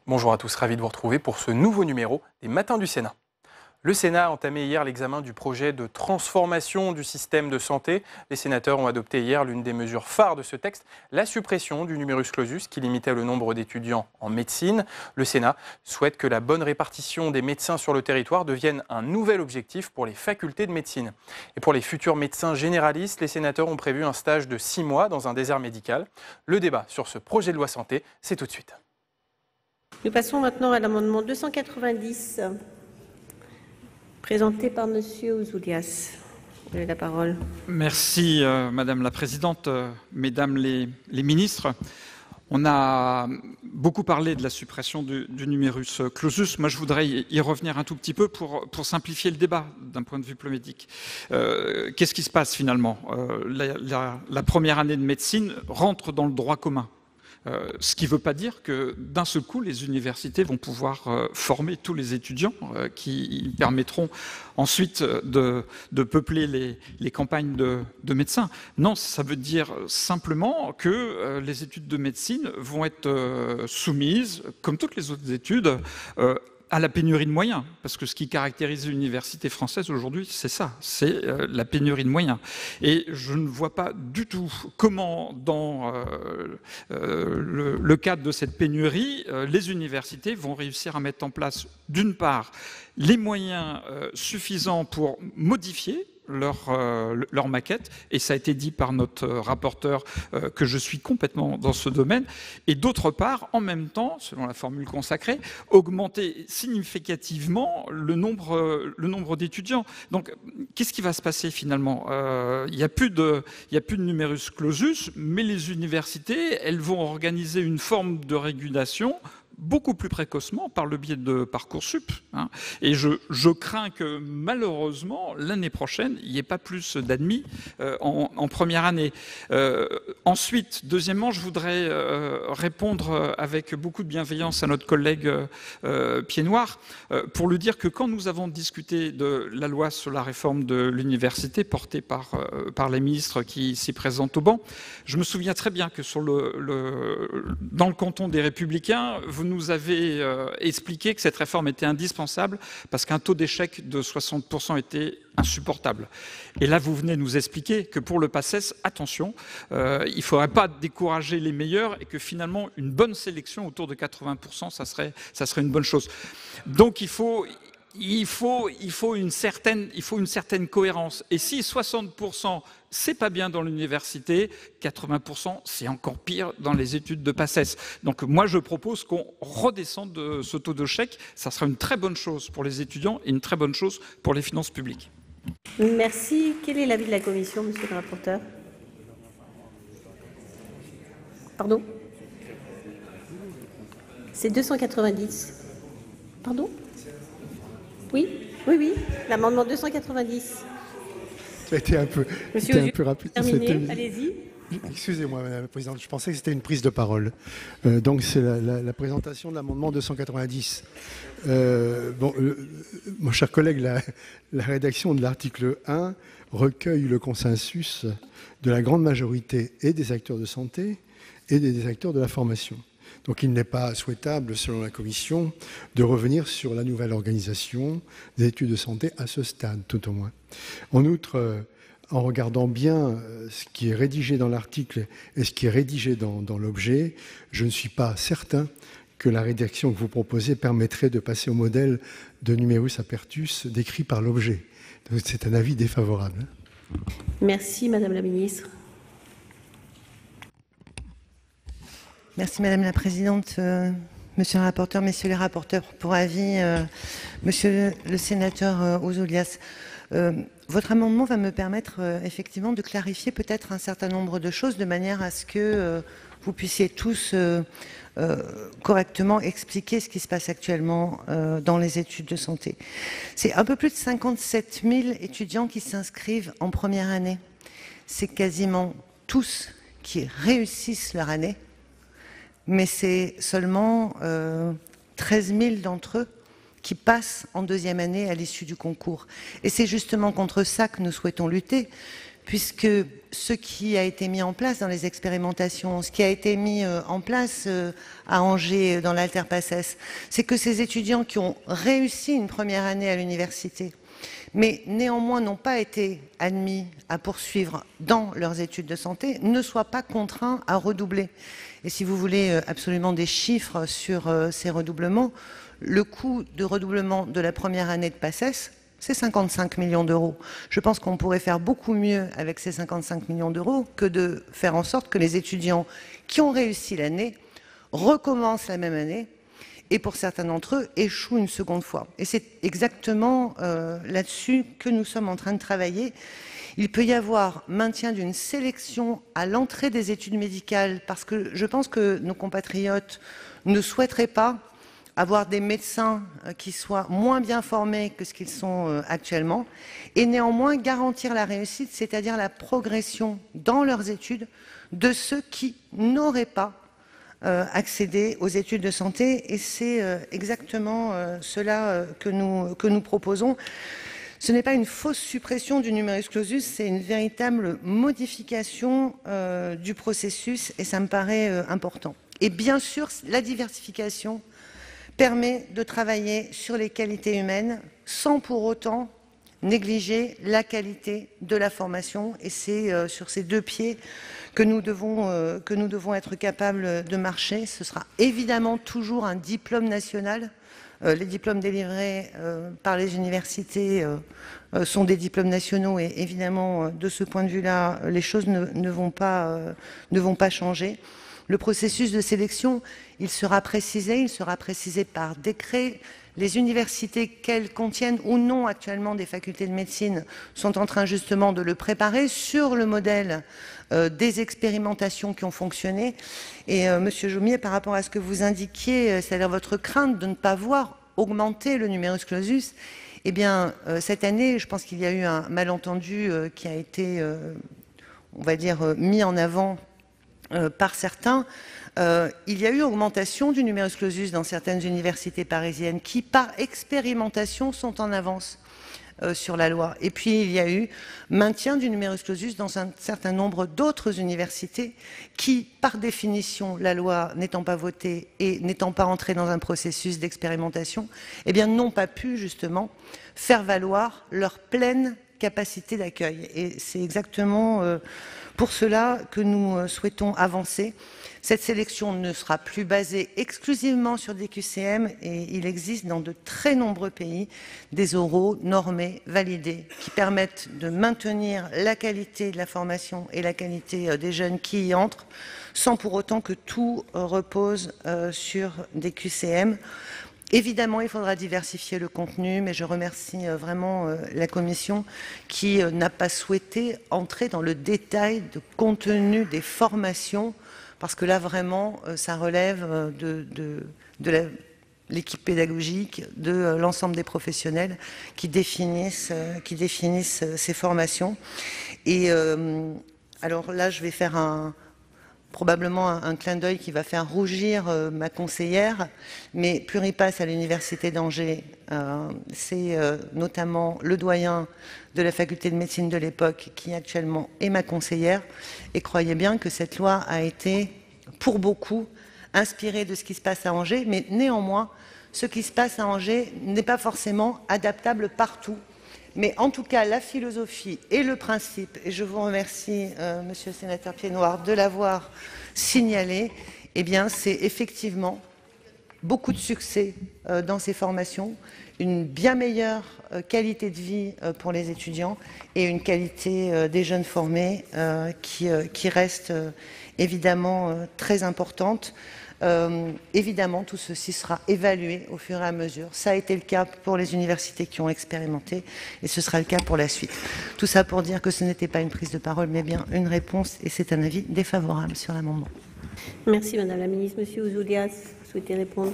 Bonjour à tous, ravi de vous retrouver pour ce nouveau numéro des Matins du Sénat. Le Sénat a entamé hier l'examen du projet de transformation du système de santé. Les sénateurs ont adopté hier l'une des mesures phares de ce texte, la suppression du numerus clausus qui limitait le nombre d'étudiants en médecine. Le Sénat souhaite que la bonne répartition des médecins sur le territoire devienne un nouvel objectif pour les facultés de médecine. Et pour les futurs médecins généralistes, les sénateurs ont prévu un stage de 6 mois dans un désert médical. Le débat sur ce projet de loi santé, c'est tout de suite. Nous passons maintenant à l'amendement 290, présenté par Monsieur Ouzoulias. Vous avez la parole. Merci Madame la Présidente, Mesdames les ministres. On a beaucoup parlé de la suppression du numerus clausus. Moi, je voudrais y revenir un tout petit peu pour simplifier le débat d'un point de vue plomédique. Qu'est-ce qui se passe finalement? La première année de médecine rentre dans le droit commun. Ce qui ne veut pas dire que d'un seul coup, les universités vont pouvoir former tous les étudiants qui permettront ensuite de peupler les campagnes de médecins. Non, ça veut dire simplement que les études de médecine vont être soumises, comme toutes les autres études, à la pénurie de moyens, parce que ce qui caractérise l'université française aujourd'hui, c'est ça, c'est la pénurie de moyens. Et je ne vois pas du tout comment, dans le cadre de cette pénurie, les universités vont réussir à mettre en place, d'une part, les moyens suffisants pour modifier leur maquette, et ça a été dit par notre rapporteur que je suis complètement dans ce domaine, et d'autre part, en même temps, selon la formule consacrée, augmenter significativement le nombre d'étudiants. Donc, qu'est-ce qui va se passer finalement? Il n'y a plus de numerus clausus, mais les universités, elles vont organiser une forme de régulation beaucoup plus précocement par le biais de Parcoursup. Et je crains que malheureusement, l'année prochaine, il n'y ait pas plus d'admis en première année. Ensuite, deuxièmement, je voudrais répondre avec beaucoup de bienveillance à notre collègue Pied-Noir pour lui dire que quand nous avons discuté de la loi sur la réforme de l'université portée par les ministres qui s'y présentent au banc, je me souviens très bien que dans le canton des Républicains, vous nous avez expliqué que cette réforme était indispensable parce qu'un taux d'échec de 60% était insupportable. Et là, vous venez nous expliquer que pour le PACES, attention, il ne faudrait pas décourager les meilleurs et que finalement, une bonne sélection autour de 80%, ça serait une bonne chose. Donc, il faut une certaine cohérence. Et si 60%, c'est pas bien dans l'université, 80%, c'est encore pire dans les études de PACES. Donc moi, je propose qu'on redescende de ce taux d'échec. Ça sera une très bonne chose pour les étudiants et une très bonne chose pour les finances publiques. Merci. Quel est l'avis de la Commission, Monsieur le rapporteur? Pardon? C'est 290. Pardon? Oui, l'amendement 290. Ça a été un peu rapide. Terminé, allez-y. Excusez-moi, Madame la Présidente, je pensais que c'était une prise de parole. Donc c'est la présentation de l'amendement 290. Mon cher collègue, la rédaction de l'article 1 recueille le consensus de la grande majorité et des acteurs de santé et des acteurs de la formation. Donc il n'est pas souhaitable, selon la Commission, de revenir sur la nouvelle organisation des études de santé à ce stade, tout au moins. En outre, en regardant bien ce qui est rédigé dans l'article et ce qui est rédigé dans l'objet, je ne suis pas certain que la rédaction que vous proposez permettrait de passer au modèle de numerus apertus décrit par l'objet. C'est un avis défavorable. Merci, Madame la Ministre. Merci Madame la Présidente, Monsieur le rapporteur, Messieurs les rapporteurs pour avis, Monsieur le sénateur Ouzoulias. Votre amendement va me permettre effectivement de clarifier peut-être un certain nombre de choses de manière à ce que vous puissiez tous correctement expliquer ce qui se passe actuellement dans les études de santé. C'est un peu plus de 57 000 étudiants qui s'inscrivent en première année. C'est quasiment tous qui réussissent leur année. Mais c'est seulement 13 000 d'entre eux qui passent en deuxième année à l'issue du concours. Et c'est justement contre ça que nous souhaitons lutter, puisque ce qui a été mis en place dans les expérimentations, ce qui a été mis en place à Angers dans l'Alterpaces, c'est que ces étudiants qui ont réussi une première année à l'université, mais néanmoins n'ont pas été admis à poursuivre dans leurs études de santé, ne soient pas contraints à redoubler. Et si vous voulez absolument des chiffres sur ces redoublements, le coût de redoublement de la première année de PACES, c'est 55 millions d'euros. Je pense qu'on pourrait faire beaucoup mieux avec ces 55 millions d'euros que de faire en sorte que les étudiants qui ont réussi l'année recommencent la même année et pour certains d'entre eux échouent une seconde fois. Et c'est exactement là-dessus que nous sommes en train de travailler. Il peut y avoir maintien d'une sélection à l'entrée des études médicales parce que je pense que nos compatriotes ne souhaiteraient pas avoir des médecins qui soient moins bien formés que ce qu'ils sont actuellement, et néanmoins garantir la réussite, c'est-à-dire la progression dans leurs études de ceux qui n'auraient pas accédé aux études de santé, et c'est exactement cela que nous proposons. Ce n'est pas une fausse suppression du numerus clausus, c'est une véritable modification du processus, et ça me paraît important. Et bien sûr, la diversification permet de travailler sur les qualités humaines sans pour autant négliger la qualité de la formation. Et c'est sur ces deux pieds que nous devons être capables de marcher. Ce sera évidemment toujours un diplôme national. Les diplômes délivrés par les universités sont des diplômes nationaux et évidemment, de ce point de vue-là, les choses ne vont pas changer. Le processus de sélection, il sera précisé par décret. Les universités, qu'elles contiennent ou non actuellement des facultés de médecine, sont en train justement de le préparer sur le modèle des expérimentations qui ont fonctionné. Et Monsieur Jomier, par rapport à ce que vous indiquiez, c'est-à-dire votre crainte de ne pas voir augmenter le numerus clausus, eh bien, cette année, je pense qu'il y a eu un malentendu qui a été, on va dire, mis en avant par certains. Il y a eu augmentation du numerus clausus dans certaines universités parisiennes qui, par expérimentation, sont en avance sur la loi. Et puis, il y a eu maintien du numerus clausus dans un certain nombre d'autres universités qui, par définition, la loi n'étant pas votée et n'étant pas entrée dans un processus d'expérimentation, eh bien, n'ont pas pu, justement, faire valoir leur pleine capacité d'accueil. Et c'est exactement pour cela que nous souhaitons avancer. Cette sélection ne sera plus basée exclusivement sur des QCM et il existe dans de très nombreux pays des oraux normés, validés, qui permettent de maintenir la qualité de la formation et la qualité des jeunes qui y entrent, sans pour autant que tout repose sur des QCM. Évidemment, il faudra diversifier le contenu, mais je remercie vraiment la Commission qui n'a pas souhaité entrer dans le détail de contenu des formations, parce que là, vraiment, ça relève de l'équipe pédagogique, de l'ensemble des professionnels qui définissent ces formations. Et alors là, je vais faire probablement un clin d'œil qui va faire rougir ma conseillère, mais Pluripass à l'Université d'Angers, c'est notamment le doyen de la faculté de médecine de l'époque qui actuellement est ma conseillère, et croyez bien que cette loi a été, pour beaucoup, inspirée de ce qui se passe à Angers, mais néanmoins, ce qui se passe à Angers n'est pas forcément adaptable partout. Mais en tout cas, la philosophie et le principe, et je vous remercie, Monsieur le sénateur Piednoir, de l'avoir signalé, eh bien, c'est effectivement beaucoup de succès dans ces formations, une bien meilleure qualité de vie pour les étudiants et une qualité des jeunes formés qui reste évidemment très importante. Évidemment, tout ceci sera évalué au fur et à mesure. Ça a été le cas pour les universités qui ont expérimenté et ce sera le cas pour la suite. Tout ça pour dire que ce n'était pas une prise de parole, mais bien une réponse, et c'est un avis défavorable sur l'amendement. Merci Madame la Ministre. Monsieur Ouzoulias, vous souhaitez répondre?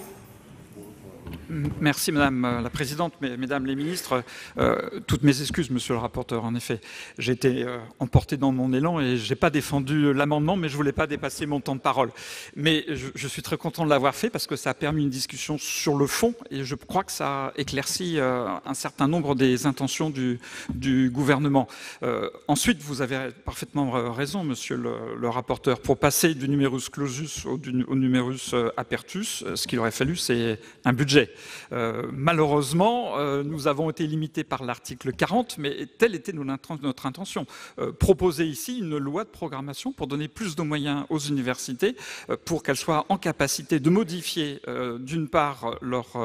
Merci Madame la Présidente, Mesdames les ministres. Toutes mes excuses, Monsieur le rapporteur. En effet, j'ai été emporté dans mon élan et je n'ai pas défendu l'amendement, mais je ne voulais pas dépasser mon temps de parole. Mais je suis très content de l'avoir fait parce que ça a permis une discussion sur le fond et je crois que ça a éclairci un certain nombre des intentions du gouvernement. Ensuite, vous avez parfaitement raison, Monsieur le rapporteur. Pour passer du numerus clausus au numerus apertus, ce qu'il aurait fallu, c'est un budget. Malheureusement, nous avons été limités par l'article 40, mais telle était notre intention. Proposer ici une loi de programmation pour donner plus de moyens aux universités, pour qu'elles soient en capacité de modifier d'une part leur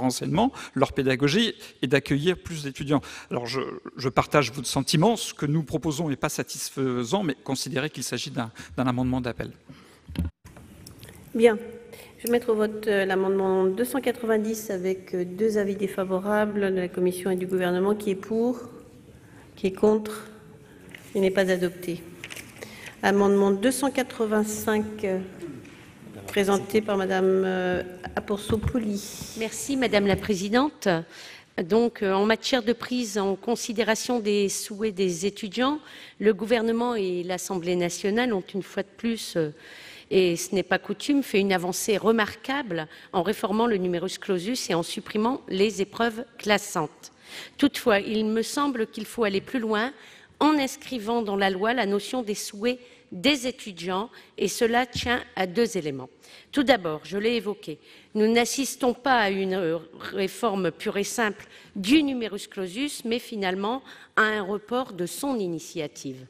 enseignement, leur pédagogie, et d'accueillir plus d'étudiants. Alors je partage votre sentiment, ce que nous proposons n'est pas satisfaisant, mais considérez qu'il s'agit d'un amendement d'appel. Bien. Je vais mettre au vote l'amendement 290 avec 2 avis défavorables de la Commission et du gouvernement. Qui est pour? Qui est contre? Il n'est pas adopté. Amendement 285 présenté par Madame Apourceau-Poly. Merci Madame la Présidente. Donc, en matière de prise en considération des souhaits des étudiants, le gouvernement et l'Assemblée nationale ont une fois de plus et ce n'est pas coutume, fait une avancée remarquable en réformant le numerus clausus et en supprimant les épreuves classantes. Toutefois, il me semble qu'il faut aller plus loin en inscrivant dans la loi la notion des souhaits des étudiants, et cela tient à 2 éléments. Tout d'abord, je l'ai évoqué, nous n'assistons pas à une réforme pure et simple du numerus clausus, mais finalement à un report de son initiative.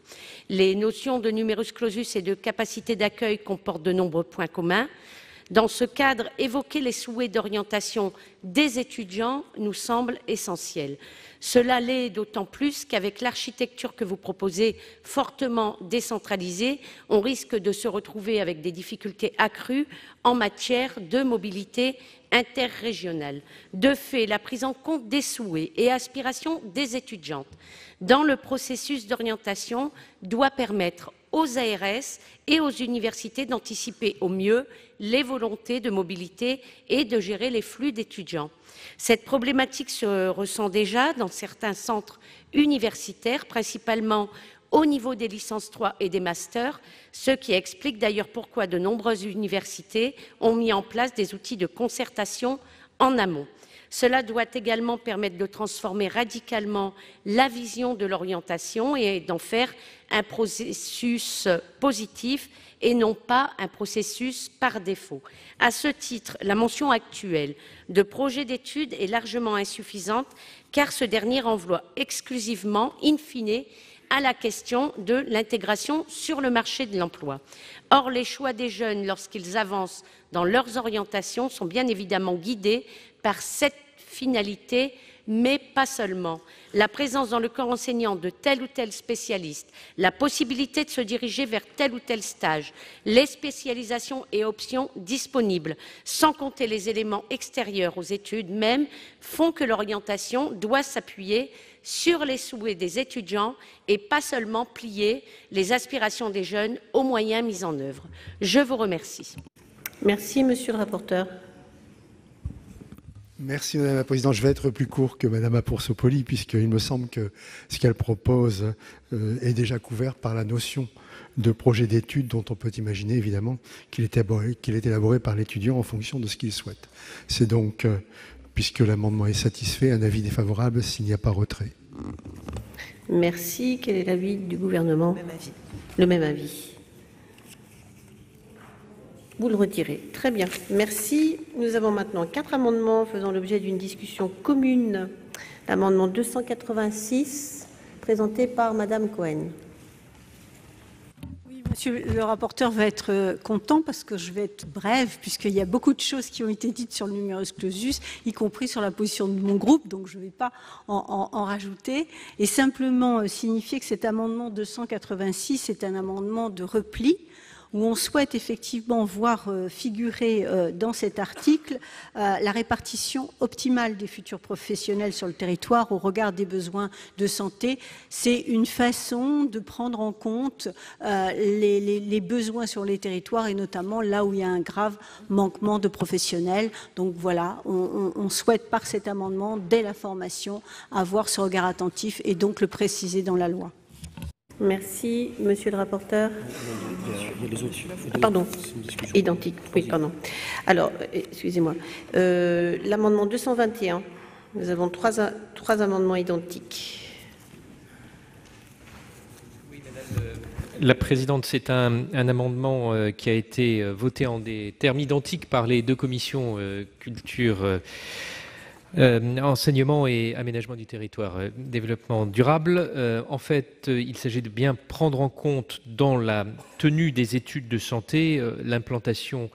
Les notions de numerus clausus et de capacité d'accueil comportent de nombreux points communs. Dans ce cadre, évoquer les souhaits d'orientation des étudiants nous semble essentiel. Cela l'est d'autant plus qu'avec l'architecture que vous proposez, fortement décentralisée, on risque de se retrouver avec des difficultés accrues en matière de mobilité interrégionale. De fait, la prise en compte des souhaits et aspirations des étudiantes dans le processus d'orientation doit permettre aux ARS et aux universités d'anticiper au mieux les volontés de mobilité et de gérer les flux d'étudiants. Cette problématique se ressent déjà dans certains centres universitaires, principalement au niveau des licences 3 et des masters, ce qui explique d'ailleurs pourquoi de nombreuses universités ont mis en place des outils de concertation en amont. Cela doit également permettre de transformer radicalement la vision de l'orientation et d'en faire un processus positif et non pas un processus par défaut. À ce titre, la mention actuelle de projet d'études est largement insuffisante car ce dernier renvoie exclusivement, in fine, à la question de l'intégration sur le marché de l'emploi. Or, les choix des jeunes, lorsqu'ils avancent dans leurs orientations, sont bien évidemment guidés par cette finalité, mais pas seulement. La présence dans le corps enseignant de tel ou tel spécialiste, la possibilité de se diriger vers tel ou tel stage, les spécialisations et options disponibles, sans compter les éléments extérieurs aux études même, font que l'orientation doit s'appuyer sur les souhaits des étudiants et pas seulement plier les aspirations des jeunes aux moyens mis en œuvre. Je vous remercie. Merci, Monsieur le rapporteur. Merci Madame la Présidente. Je vais être plus court que Madame Apourceau-Poly puisqu'il me semble que ce qu'elle propose est déjà couvert par la notion de projet d'études dont on peut imaginer évidemment qu'il est élaboré par l'étudiant en fonction de ce qu'il souhaite. C'est donc, puisque l'amendement est satisfait, un avis défavorable s'il n'y a pas retrait. Merci. Quel est l'avis du gouvernement? Même avis. Le même avis. Vous le retirez. Très bien. Merci. Nous avons maintenant 4 amendements faisant l'objet d'une discussion commune. L'amendement 286, présenté par Madame Cohen. Oui, Monsieur le rapporteur va être content parce que je vais être brève, puisqu'il y a beaucoup de choses qui ont été dites sur le numerus clausus, y compris sur la position de mon groupe, donc je ne vais pas en rajouter. Et simplement signifier que cet amendement 286 est un amendement de repli. où on souhaite effectivement voir figurer dans cet article la répartition optimale des futurs professionnels sur le territoire au regard des besoins de santé. C'est une façon de prendre en compte les besoins sur les territoires et notamment là où il y a un grave manquement de professionnels. Donc voilà, on souhaite par cet amendement, dès la formation, avoir ce regard attentif et donc le préciser dans la loi. Merci. Monsieur le rapporteur. Pardon. Identique. Oui, pardon. Alors, excusez-moi. L'amendement 221. Nous avons trois amendements identiques. Oui, Madame la Présidente, c'est un amendement qui a été voté en des termes identiques par les deux commissions culture, enseignement et aménagement du territoire, développement durable. En fait, il s'agit de bien prendre en compte dans la tenue des études de santé l'implantation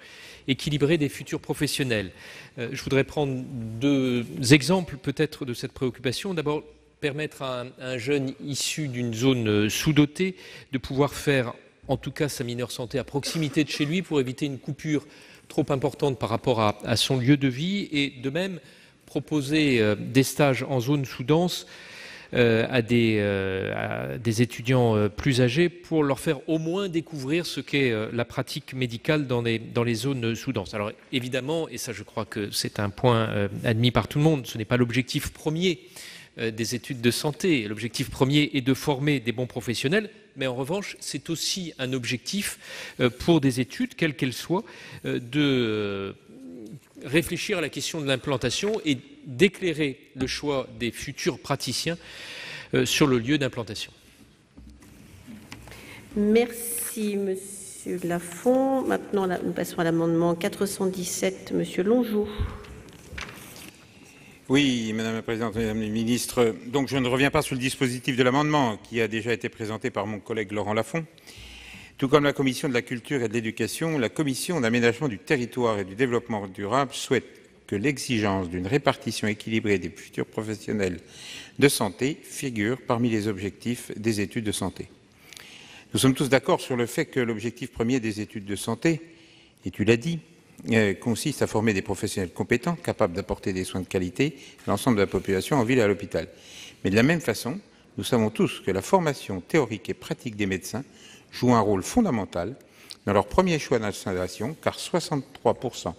équilibrée des futurs professionnels. Je voudrais prendre deux exemples peut-être de cette préoccupation. D'abord, permettre à un jeune issu d'une zone sous-dotée de pouvoir faire en tout cas sa mineure santé à proximité de chez lui pour éviter une coupure trop importante par rapport à son lieu de vie, et de même proposer des stages en zone sous-dense à des étudiants plus âgés pour leur faire au moins découvrir ce qu'est la pratique médicale dans les zones sous-denses. Alors évidemment, et ça je crois que c'est un point admis par tout le monde, ce n'est pas l'objectif premier des études de santé. L'objectif premier est de former des bons professionnels, mais en revanche, c'est aussi un objectif pour des études, quelles qu'elles soient, de réfléchir à la question de l'implantation et d'éclairer le choix des futurs praticiens sur le lieu d'implantation. Merci, Monsieur Lafond. Maintenant, nous passons à l'amendement 417, Monsieur Longeau. Oui, Madame la Présidente, Mesdames les Ministres. Donc, je ne reviens pas sur le dispositif de l'amendement qui a déjà été présenté par mon collègue Laurent Lafond. Tout comme la Commission de la Culture et de l'Éducation, la Commission d'aménagement du territoire et du développement durable souhaite que l'exigence d'une répartition équilibrée des futurs professionnels de santé figure parmi les objectifs des études de santé. Nous sommes tous d'accord sur le fait que l'objectif premier des études de santé, et tu l'as dit, consiste à former des professionnels compétents, capables d'apporter des soins de qualité à l'ensemble de la population en ville et à l'hôpital. Mais de la même façon, nous savons tous que la formation théorique et pratique des médecins joue un rôle fondamental dans leur premier choix d'installation, car 63%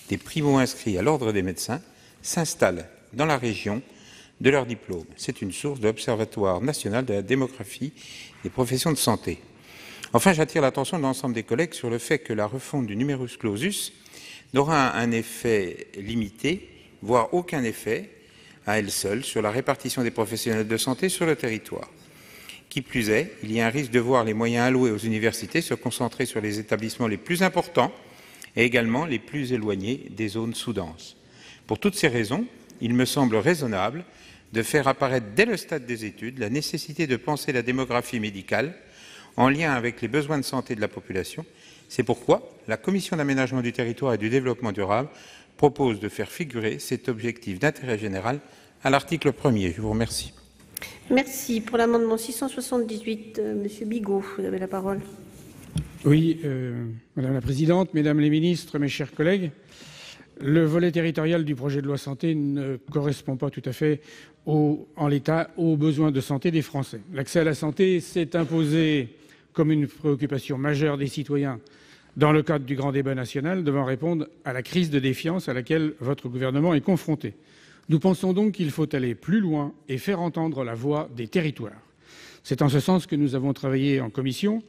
des primo-inscrits à l'ordre des médecins s'installent dans la région de leur diplôme. C'est une source de l'Observatoire national de la démographie des professions de santé. Enfin, j'attire l'attention de l'ensemble des collègues sur le fait que la refonte du numerus clausus n'aura un effet limité, voire aucun effet à elle seule, sur la répartition des professionnels de santé sur le territoire. Qui plus est, il y a un risque de voir les moyens alloués aux universités se concentrer sur les établissements les plus importants et également les plus éloignés des zones sous-denses. Pour toutes ces raisons, il me semble raisonnable de faire apparaître dès le stade des études la nécessité de penser la démographie médicale en lien avec les besoins de santé de la population. C'est pourquoi la Commission d'aménagement du territoire et du développement durable propose de faire figurer cet objectif d'intérêt général à l'article 1er. Je vous remercie. Merci. Pour l'amendement 678, Monsieur Bigot, vous avez la parole. Oui, Madame la Présidente, Mesdames les Ministres, mes chers collègues, le volet territorial du projet de loi santé ne correspond pas tout à fait en l'état aux besoins de santé des Français. L'accès à la santé s'est imposé comme une préoccupation majeure des citoyens dans le cadre du grand débat national devant répondre à la crise de défiance à laquelle votre gouvernement est confronté. Nous pensons donc qu'il faut aller plus loin et faire entendre la voix des territoires. C'est en ce sens que nous avons travaillé en commission,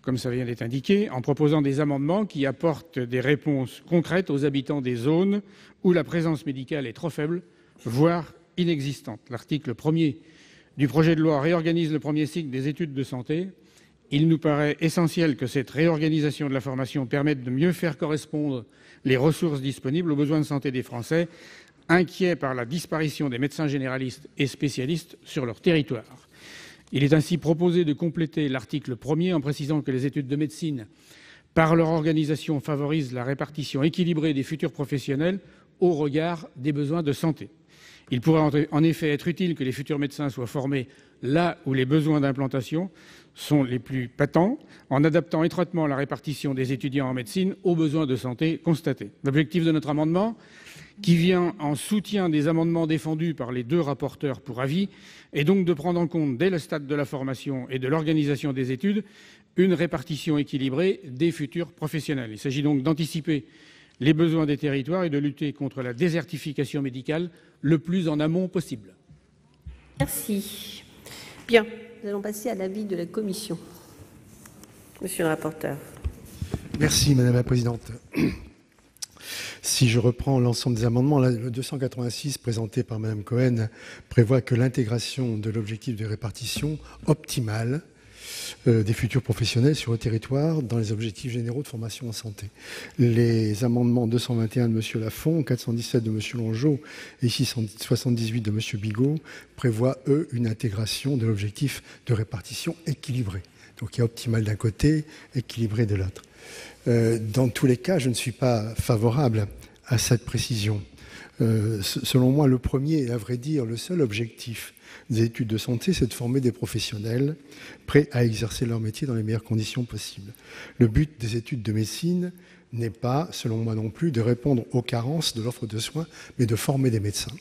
comme ça vient d'être indiqué, en proposant des amendements qui apportent des réponses concrètes aux habitants des zones où la présence médicale est trop faible, voire inexistante. L'article 1er du projet de loi réorganise le premier cycle des études de santé. Il nous paraît essentiel que cette réorganisation de la formation permette de mieux faire correspondre les ressources disponibles aux besoins de santé des Français, inquiets par la disparition des médecins généralistes et spécialistes sur leur territoire. Il est ainsi proposé de compléter l'article 1er en précisant que les études de médecine, par leur organisation, favorisent la répartition équilibrée des futurs professionnels au regard des besoins de santé. Il pourrait en effet être utile que les futurs médecins soient formés là où les besoins d'implantation sont les plus patents, en adaptant étroitement la répartition des étudiants en médecine aux besoins de santé constatés. L'objectif de notre amendement, qui vient en soutien des amendements défendus par les 2 rapporteurs pour avis, est donc de prendre en compte, dès le stade de la formation et de l'organisation des études, une répartition équilibrée des futurs professionnels. Il s'agit donc d'anticiper les besoins des territoires et de lutter contre la désertification médicale le plus en amont possible. Merci. Bien, nous allons passer à l'avis de la commission. Monsieur le rapporteur. Merci, Madame la Présidente. Si je reprends l'ensemble des amendements, le 286 présenté par Madame Cohen prévoit que l'intégration de l'objectif de répartition optimale des futurs professionnels sur le territoire dans les objectifs généraux de formation en santé. Les amendements 221 de M. Lafont, 417 de M. Longeot et 678 de M. Bigot prévoient, eux, une intégration de l'objectif de répartition équilibrée. Donc il y a optimal d'un côté, équilibré de l'autre. Dans tous les cas, je ne suis pas favorable à cette précision. Selon moi, le premier et à vrai dire le seul objectif des études de santé, c'est de former des professionnels prêts à exercer leur métier dans les meilleures conditions possibles. Le but des études de médecine n'est pas, selon moi non plus, de répondre aux carences de l'offre de soins, mais de former des médecins.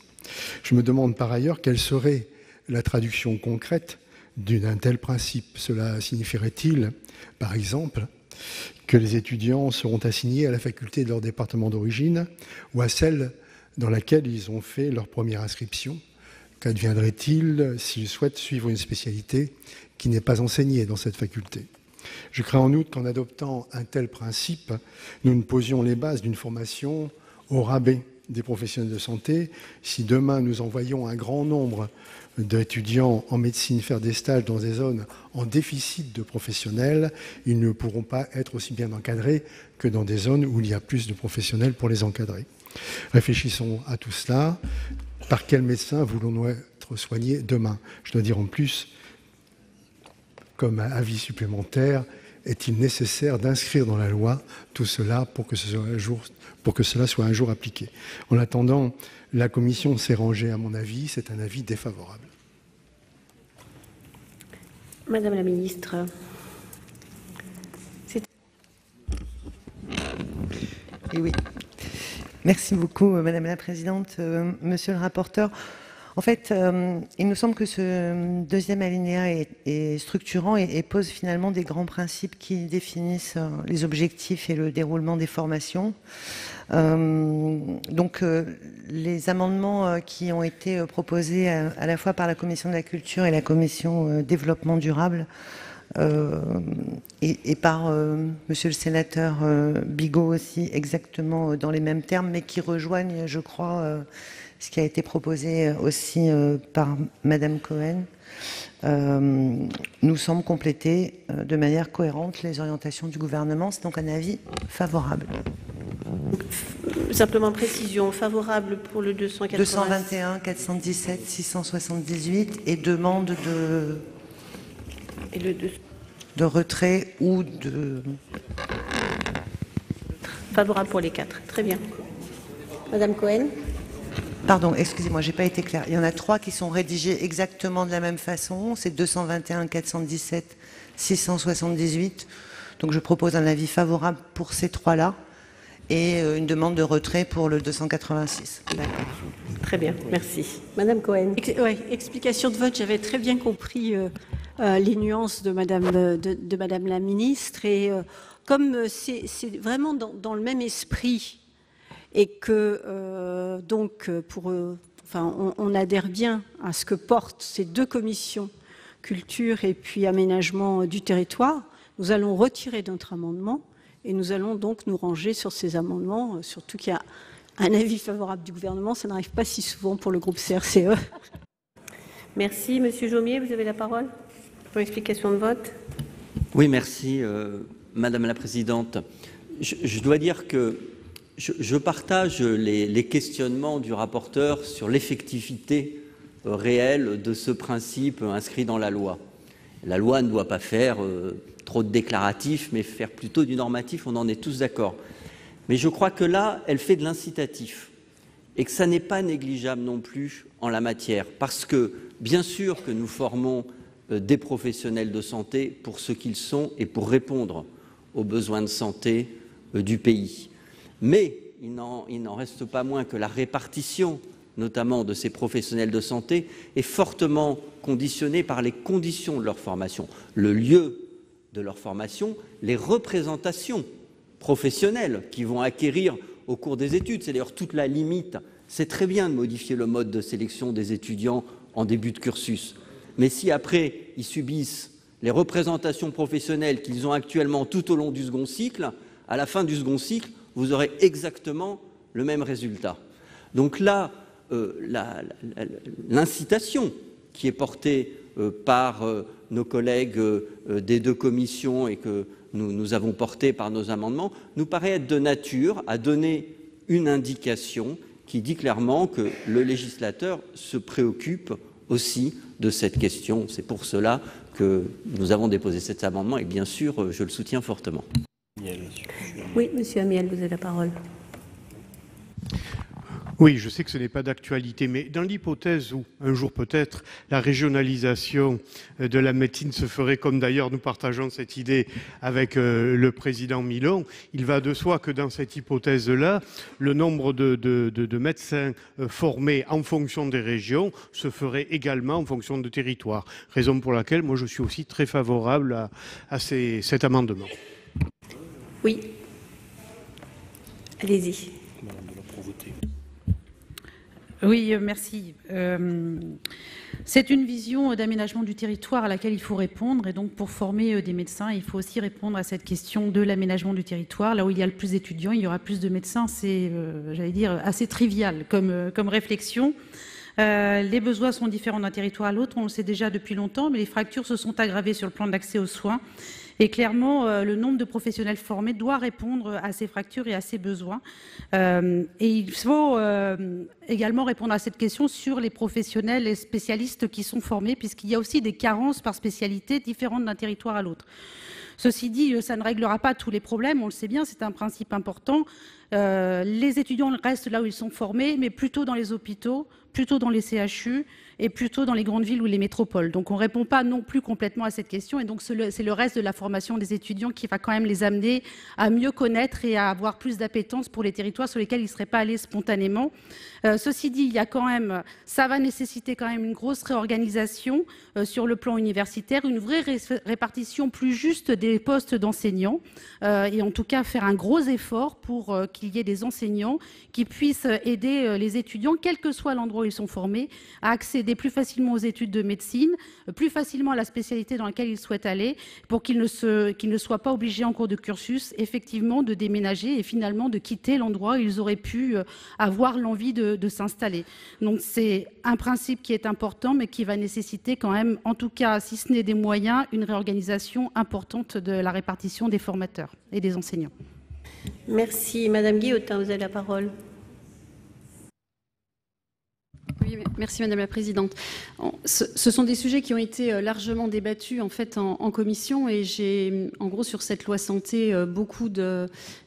Je me demande par ailleurs quelle serait la traduction concrète d'un tel principe. Cela signifierait-il, par exemple, que les étudiants seront assignés à la faculté de leur département d'origine ou à celle dans laquelle ils ont fait leur première inscription? Qu'adviendrait-il s'ils souhaitent suivre une spécialité qui n'est pas enseignée dans cette faculté? Je crains en outre qu'en adoptant un tel principe, nous ne posions les bases d'une formation au rabais des professionnels de santé. Si demain nous envoyons un grand nombre d'étudiants en médecine faire des stages dans des zones en déficit de professionnels, ils ne pourront pas être aussi bien encadrés que dans des zones où il y a plus de professionnels pour les encadrer. Réfléchissons à tout cela. Par quel médecin voulons-nous être soignés demain? Je dois dire en plus, comme un avis supplémentaire, est-il nécessaire d'inscrire dans la loi tout cela pour que cela soit un jour appliqué? En attendant, la Commission s'est rangée à mon avis, c'est un avis défavorable. Madame la ministre. Oui. Merci beaucoup, Madame la Présidente. Monsieur le rapporteur, en fait, il nous semble que ce deuxième alinéa est structurant et pose finalement des grands principes qui définissent les objectifs et le déroulement des formations. Donc, les amendements qui ont été proposés à la fois par la Commission de la Culture et la Commission Développement Durable et par Monsieur le sénateur Bigot aussi, exactement dans les mêmes termes, mais qui rejoignent, je crois, ce qui a été proposé aussi par Madame Cohen, nous semble compléter de manière cohérente les orientations du gouvernement. C'est donc un avis favorable. Simplement précision, favorable pour le 221, 417, 678 et demande de... Et le 2... de retrait ou de... Favorable pour les 4. Très bien. Madame Cohen. Pardon, excusez-moi, j'ai pas été claire. Il y en a 3 qui sont rédigés exactement de la même façon. C'est 221, 417, 678. Donc je propose un avis favorable pour ces 3-là et une demande de retrait pour le 286. D'accord. Très bien, merci. Madame Cohen. Oui, explication de vote, j'avais très bien compris les nuances de Madame la ministre. Et comme c'est vraiment dans le même esprit et que on adhère bien à ce que portent ces deux commissions, culture et puis aménagement du territoire, nous allons retirer notre amendement et nous allons donc nous ranger sur ces amendements, surtout qu'il y a un avis favorable du gouvernement. Ça n'arrive pas si souvent pour le groupe CRCE. Merci. Monsieur Jomier, vous avez la parole pour explication de vote. Oui, merci, Madame la Présidente. Je dois dire que je partage les questionnements du rapporteur sur l'effectivité réelle de ce principe inscrit dans la loi. La loi ne doit pas faire trop de déclaratifs, mais faire plutôt du normatif, on en est tous d'accord. Mais je crois que là, elle fait de l'incitatif. et que ça n'est pas négligeable non plus en la matière, parce que bien sûr que nous formons des professionnels de santé pour ce qu'ils sont et pour répondre aux besoins de santé du pays. Mais il n'en reste pas moins que la répartition, notamment de ces professionnels de santé, est fortement conditionnée par les conditions de leur formation, le lieu de leur formation, les représentations professionnelles qu'ils vont acquérir au cours des études. C'est d'ailleurs toute la limite. C'est très bien de modifier le mode de sélection des étudiants en début de cursus. Mais si après, ils subissent les représentations professionnelles qu'ils ont actuellement tout au long du second cycle, à la fin du second cycle, vous aurez exactement le même résultat. Donc là, l'incitation qui est portée par nos collègues des deux commissions et que nous avons portée par nos amendements, nous paraît être de nature à donner une indication qui dit clairement que le législateur se préoccupe aussi de cette question. C'est pour cela que nous avons déposé cet amendement et bien sûr, je le soutiens fortement. Oui, Monsieur Amiel, vous avez la parole. Oui, je sais que ce n'est pas d'actualité, mais dans l'hypothèse où, un jour peut-être, la régionalisation de la médecine se ferait, comme d'ailleurs nous partageons cette idée avec le président Milon, il va de soi que dans cette hypothèse-là, le nombre de médecins formés en fonction des régions se ferait également en fonction de territoire. Raison pour laquelle, moi, je suis aussi très favorable à cet amendement. Oui. Allez-y. Oui, merci. C'est une vision d'aménagement du territoire à laquelle il faut répondre. Et donc, pour former des médecins, il faut aussi répondre à cette question de l'aménagement du territoire. Là où il y a le plus d'étudiants, il y aura plus de médecins. C'est, j'allais dire, assez trivial comme réflexion. Les besoins sont différents d'un territoire à l'autre, on le sait déjà depuis longtemps, mais les fractures se sont aggravées sur le plan de l'accès aux soins. Et clairement, le nombre de professionnels formés doit répondre à ces fractures et à ces besoins. Et il faut également répondre à cette question sur les professionnels et spécialistes qui sont formés, puisqu'il y a aussi des carences par spécialité différentes d'un territoire à l'autre. Ceci dit, ça ne réglera pas tous les problèmes, on le sait bien, c'est un principe important. Les étudiants restent là où ils sont formés, mais plutôt dans les hôpitaux, plutôt dans les CHU et plutôt dans les grandes villes ou les métropoles. Donc on ne répond pas non plus complètement à cette question et donc c'est le reste de la formation des étudiants qui va quand même les amener à mieux connaître et à avoir plus d'appétence pour les territoires sur lesquels ils ne seraient pas allés spontanément. Ceci dit, il y a quand même, ça va nécessiter quand même une grosse réorganisation sur le plan universitaire, une vraie répartition plus juste des postes d'enseignants et en tout cas faire un gros effort pour qu'il y ait des enseignants qui puissent aider les étudiants, quel que soit l'endroit où ils sont formés, à accéder plus facilement aux études de médecine, plus facilement à la spécialité dans laquelle ils souhaitent aller, pour qu'ils ne soient pas obligés en cours de cursus, effectivement, de déménager et finalement de quitter l'endroit où ils auraient pu avoir l'envie de s'installer. Donc c'est un principe qui est important, mais qui va nécessiter quand même, en tout cas, si ce n'est des moyens, une réorganisation importante de la répartition des formateurs et des enseignants. Merci. Madame Guillotin, vous avez la parole. Oui, merci Madame la Présidente. Ce sont des sujets qui ont été largement débattus en fait en commission et j'ai en gros sur cette loi santé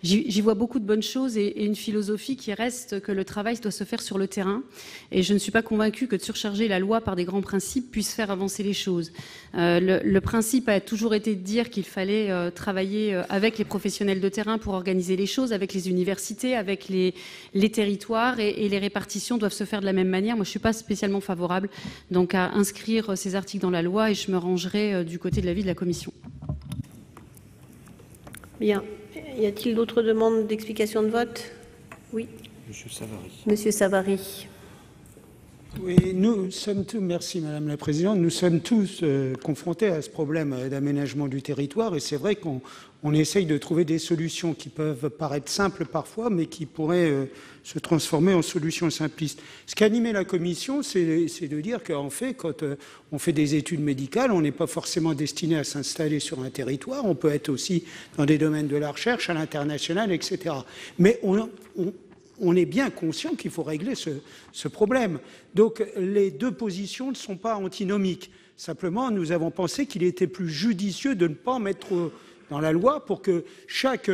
j'y vois beaucoup de bonnes choses et une philosophie qui reste que le travail doit se faire sur le terrain et je ne suis pas convaincue que de surcharger la loi par des grands principes puisse faire avancer les choses. Le principe a toujours été de dire qu'il fallait travailler avec les professionnels de terrain pour organiser les choses, avec les universités, avec les territoires et les répartitions doivent se faire de la même manière. Moi, je ne suis pas spécialement favorable donc, à inscrire ces articles dans la loi et je me rangerai du côté de l'avis de la Commission. Bien. Y a-t-il d'autres demandes d'explication de vote? Oui. Monsieur Savary. Monsieur Savary. Oui, nous sommes tous, merci Madame la Présidente, nous sommes tous confrontés à ce problème d'aménagement du territoire et c'est vrai qu'on essaye de trouver des solutions qui peuvent paraître simples parfois, mais qui pourraient se transformer en solutions simplistes. Ce qui animait la Commission, c'est de dire qu'en fait, quand on fait des études médicales, on n'est pas forcément destiné à s'installer sur un territoire, on peut être aussi dans des domaines de la recherche, à l'international, etc. Mais on est bien conscient qu'il faut régler ce problème. Donc les deux positions ne sont pas antinomiques. Simplement, nous avons pensé qu'il était plus judicieux de ne pas mettre dans la loi pour que chaque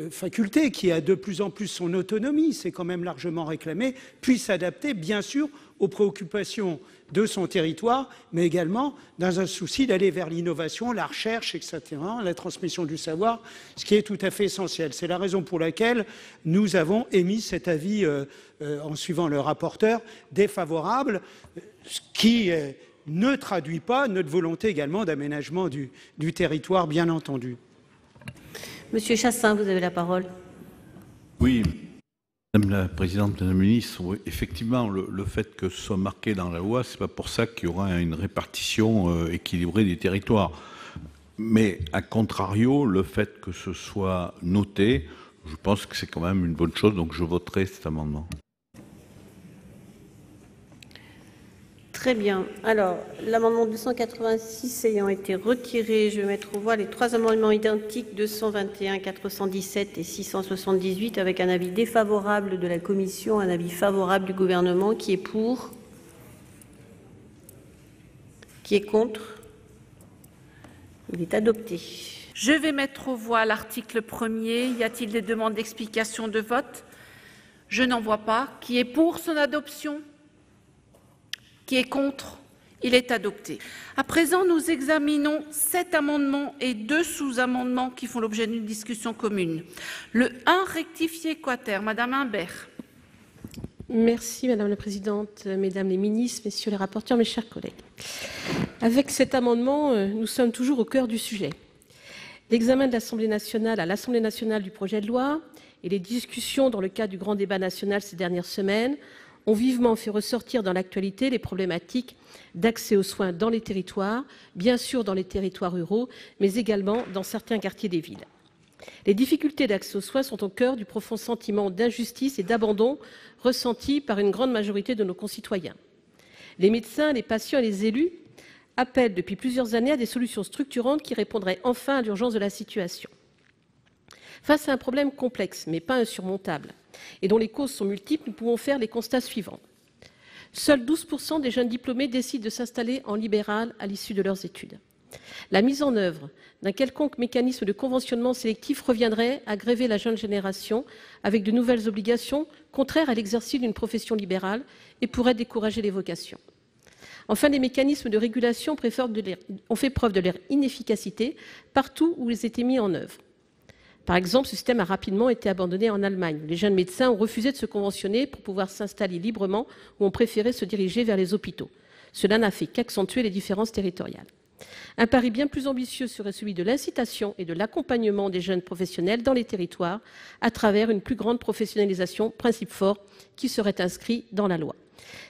faculté, qui a de plus en plus son autonomie, c'est quand même largement réclamé, puisse s'adapter, bien sûr, aux préoccupations de son territoire, mais également dans un souci d'aller vers l'innovation, la recherche, etc., la transmission du savoir, ce qui est tout à fait essentiel. C'est la raison pour laquelle nous avons émis cet avis, en suivant le rapporteur, défavorable, ce qui ne traduit pas notre volonté également d'aménagement du territoire, bien entendu. Monsieur Chassaing, vous avez la parole. Oui. Madame la Présidente, Madame la Ministre, oui, effectivement, le fait que ce soit marqué dans la loi, ce n'est pas pour ça qu'il y aura une répartition équilibrée des territoires. Mais, à contrario, le fait que ce soit noté, je pense que c'est quand même une bonne chose, donc je voterai cet amendement. Très bien. Alors, l'amendement 286 ayant été retiré, je vais mettre aux voix les trois amendements identiques 221, 417 et 678 avec un avis défavorable de la Commission, un avis favorable du Gouvernement. Qui est pour? Qui est contre? Il est adopté. Je vais mettre aux voix l'article 1er. Y a-t-il des demandes d'explication de vote? Je n'en vois pas. Qui est pour son adoption? Qui est contre? Il est adopté. À présent, nous examinons 7 amendements et 2 sous-amendements qui font l'objet d'une discussion commune. Le 1 rectifié quater, Madame Imbert. Merci Madame la Présidente, Mesdames les ministres, Messieurs les rapporteurs, mes chers collègues. Avec cet amendement, nous sommes toujours au cœur du sujet. L'examen à l'Assemblée nationale du projet de loi et les discussions dans le cadre du grand débat national ces dernières semaines ont vivement fait ressortir dans l'actualité les problématiques d'accès aux soins dans les territoires, bien sûr dans les territoires ruraux, mais également dans certains quartiers des villes. Les difficultés d'accès aux soins sont au cœur du profond sentiment d'injustice et d'abandon ressenti par une grande majorité de nos concitoyens. Les médecins, les patients et les élus appellent depuis plusieurs années à des solutions structurantes qui répondraient enfin à l'urgence de la situation. Face à un problème complexe, mais pas insurmontable, et dont les causes sont multiples, nous pouvons faire les constats suivants. Seuls 12% des jeunes diplômés décident de s'installer en libéral à l'issue de leurs études. La mise en œuvre d'un quelconque mécanisme de conventionnement sélectif reviendrait à gréver la jeune génération avec de nouvelles obligations contraires à l'exercice d'une profession libérale et pourrait décourager les vocations. Enfin, les mécanismes de régulation ont fait preuve de leur inefficacité partout où ils étaient mis en œuvre. Par exemple, ce système a rapidement été abandonné en Allemagne. Les jeunes médecins ont refusé de se conventionner pour pouvoir s'installer librement ou ont préféré se diriger vers les hôpitaux. Cela n'a fait qu'accentuer les différences territoriales. Un pari bien plus ambitieux serait celui de l'incitation et de l'accompagnement des jeunes professionnels dans les territoires à travers une plus grande professionnalisation, principe fort qui serait inscrit dans la loi.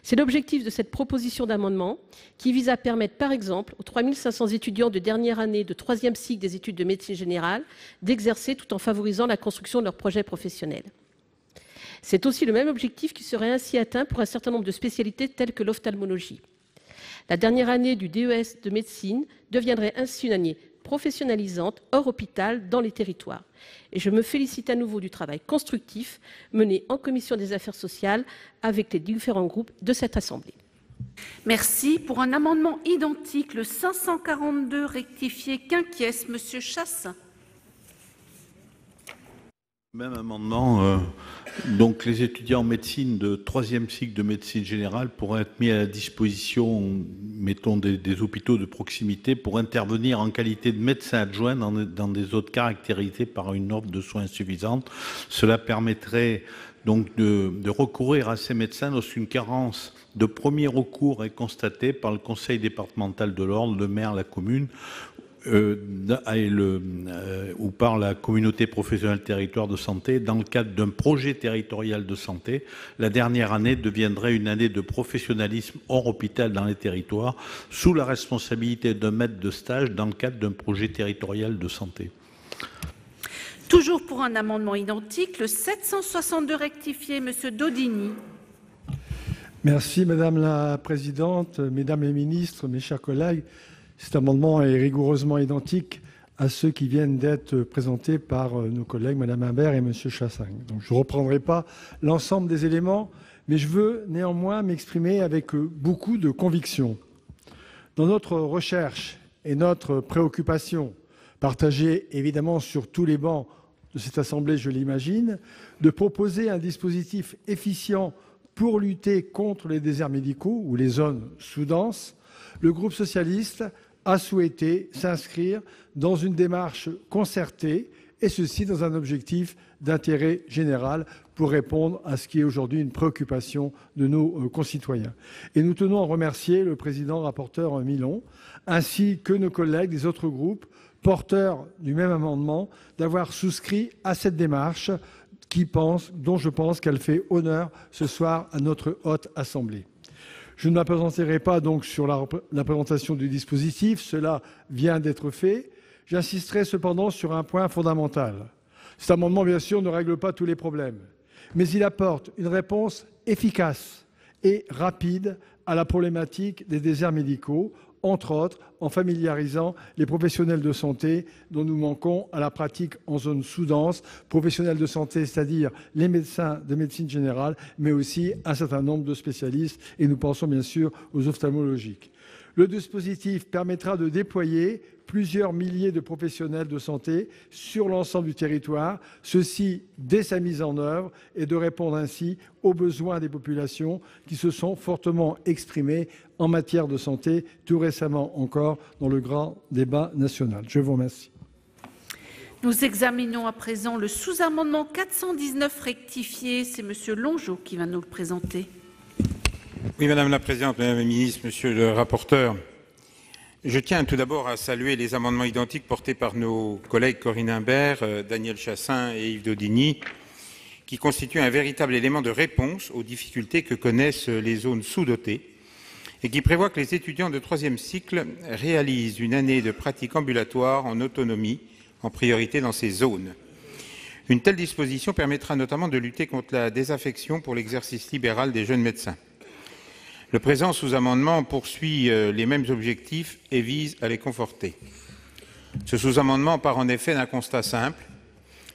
C'est l'objectif de cette proposition d'amendement qui vise à permettre, par exemple, aux 3 500 étudiants de dernière année de 3e cycle des études de médecine générale d'exercer tout en favorisant la construction de leur projet professionnel. C'est aussi le même objectif qui serait ainsi atteint pour un certain nombre de spécialités telles que l'ophtalmologie. La dernière année du DES de médecine deviendrait ainsi une année professionnalisante hors hôpital dans les territoires. Et je me félicite à nouveau du travail constructif mené en commission des affaires sociales avec les différents groupes de cette Assemblée. Merci. Pour un amendement identique, le 542 rectifié quinquies, Monsieur Chassaing. Même amendement. Donc les étudiants en médecine de 3e cycle de médecine générale pourraient être mis à la disposition, mettons, des hôpitaux de proximité pour intervenir en qualité de médecin adjoint dans des zones caractérisées par une offre de soins insuffisante. Cela permettrait donc de recourir à ces médecins lorsqu'une carence de premier recours est constatée par le conseil départemental de l'Orne, le maire, la commune, ou par la communauté professionnelle territoire de santé dans le cadre d'un projet territorial de santé. La dernière année deviendrait une année de professionnalisme hors hôpital dans les territoires sous la responsabilité d'un maître de stage dans le cadre d'un projet territorial de santé. Toujours pour un amendement identique, le 762 rectifié, Monsieur Daudigny. Merci Madame la Présidente, Mesdames les ministres, mes chers collègues. Cet amendement est rigoureusement identique à ceux qui viennent d'être présentés par nos collègues Mme Imbert et M. Chassaing. Donc, je ne reprendrai pas l'ensemble des éléments, mais je veux néanmoins m'exprimer avec beaucoup de conviction. Dans notre recherche et notre préoccupation partagé évidemment sur tous les bancs de cette Assemblée, je l'imagine, de proposer un dispositif efficient pour lutter contre les déserts médicaux ou les zones sous-denses. Le groupe socialiste a souhaité s'inscrire dans une démarche concertée, et ceci dans un objectif d'intérêt général pour répondre à ce qui est aujourd'hui une préoccupation de nos concitoyens. Et nous tenons à remercier le président rapporteur Milon, ainsi que nos collègues des autres groupes, porteurs du même amendement, d'avoir souscrit à cette démarche dont je pense qu'elle fait honneur ce soir à notre haute assemblée. Je ne m'appesantirai pas donc sur la présentation du dispositif, cela vient d'être fait. J'insisterai cependant sur un point fondamental. Cet amendement, bien sûr, ne règle pas tous les problèmes, mais il apporte une réponse efficace et rapide à la problématique des déserts médicaux, entre autres en familiarisant les professionnels de santé dont nous manquons à la pratique en zone sous-dense, professionnels de santé, c'est-à-dire les médecins de médecine générale, mais aussi un certain nombre de spécialistes, et nous pensons bien sûr aux ophtalmologiques. Le dispositif permettra de déployer plusieurs milliers de professionnels de santé sur l'ensemble du territoire, ceci dès sa mise en œuvre, et de répondre ainsi aux besoins des populations qui se sont fortement exprimés en matière de santé, tout récemment encore dans le grand débat national. Je vous remercie. Nous examinons à présent le sous-amendement 419 rectifié. C'est M. Longeau qui va nous le présenter. Oui, Madame la Présidente, Madame la Ministre, Monsieur le rapporteur, je tiens tout d'abord à saluer les amendements identiques portés par nos collègues Corinne Imbert, Daniel Chassaing et Yves Daudigny, qui constituent un véritable élément de réponse aux difficultés que connaissent les zones sous-dotées et qui prévoient que les étudiants de 3e cycle réalisent une année de pratique ambulatoire en autonomie, en priorité dans ces zones. Une telle disposition permettra notamment de lutter contre la désaffection pour l'exercice libéral des jeunes médecins. Le présent sous-amendement poursuit les mêmes objectifs et vise à les conforter. Ce sous-amendement part en effet d'un constat simple,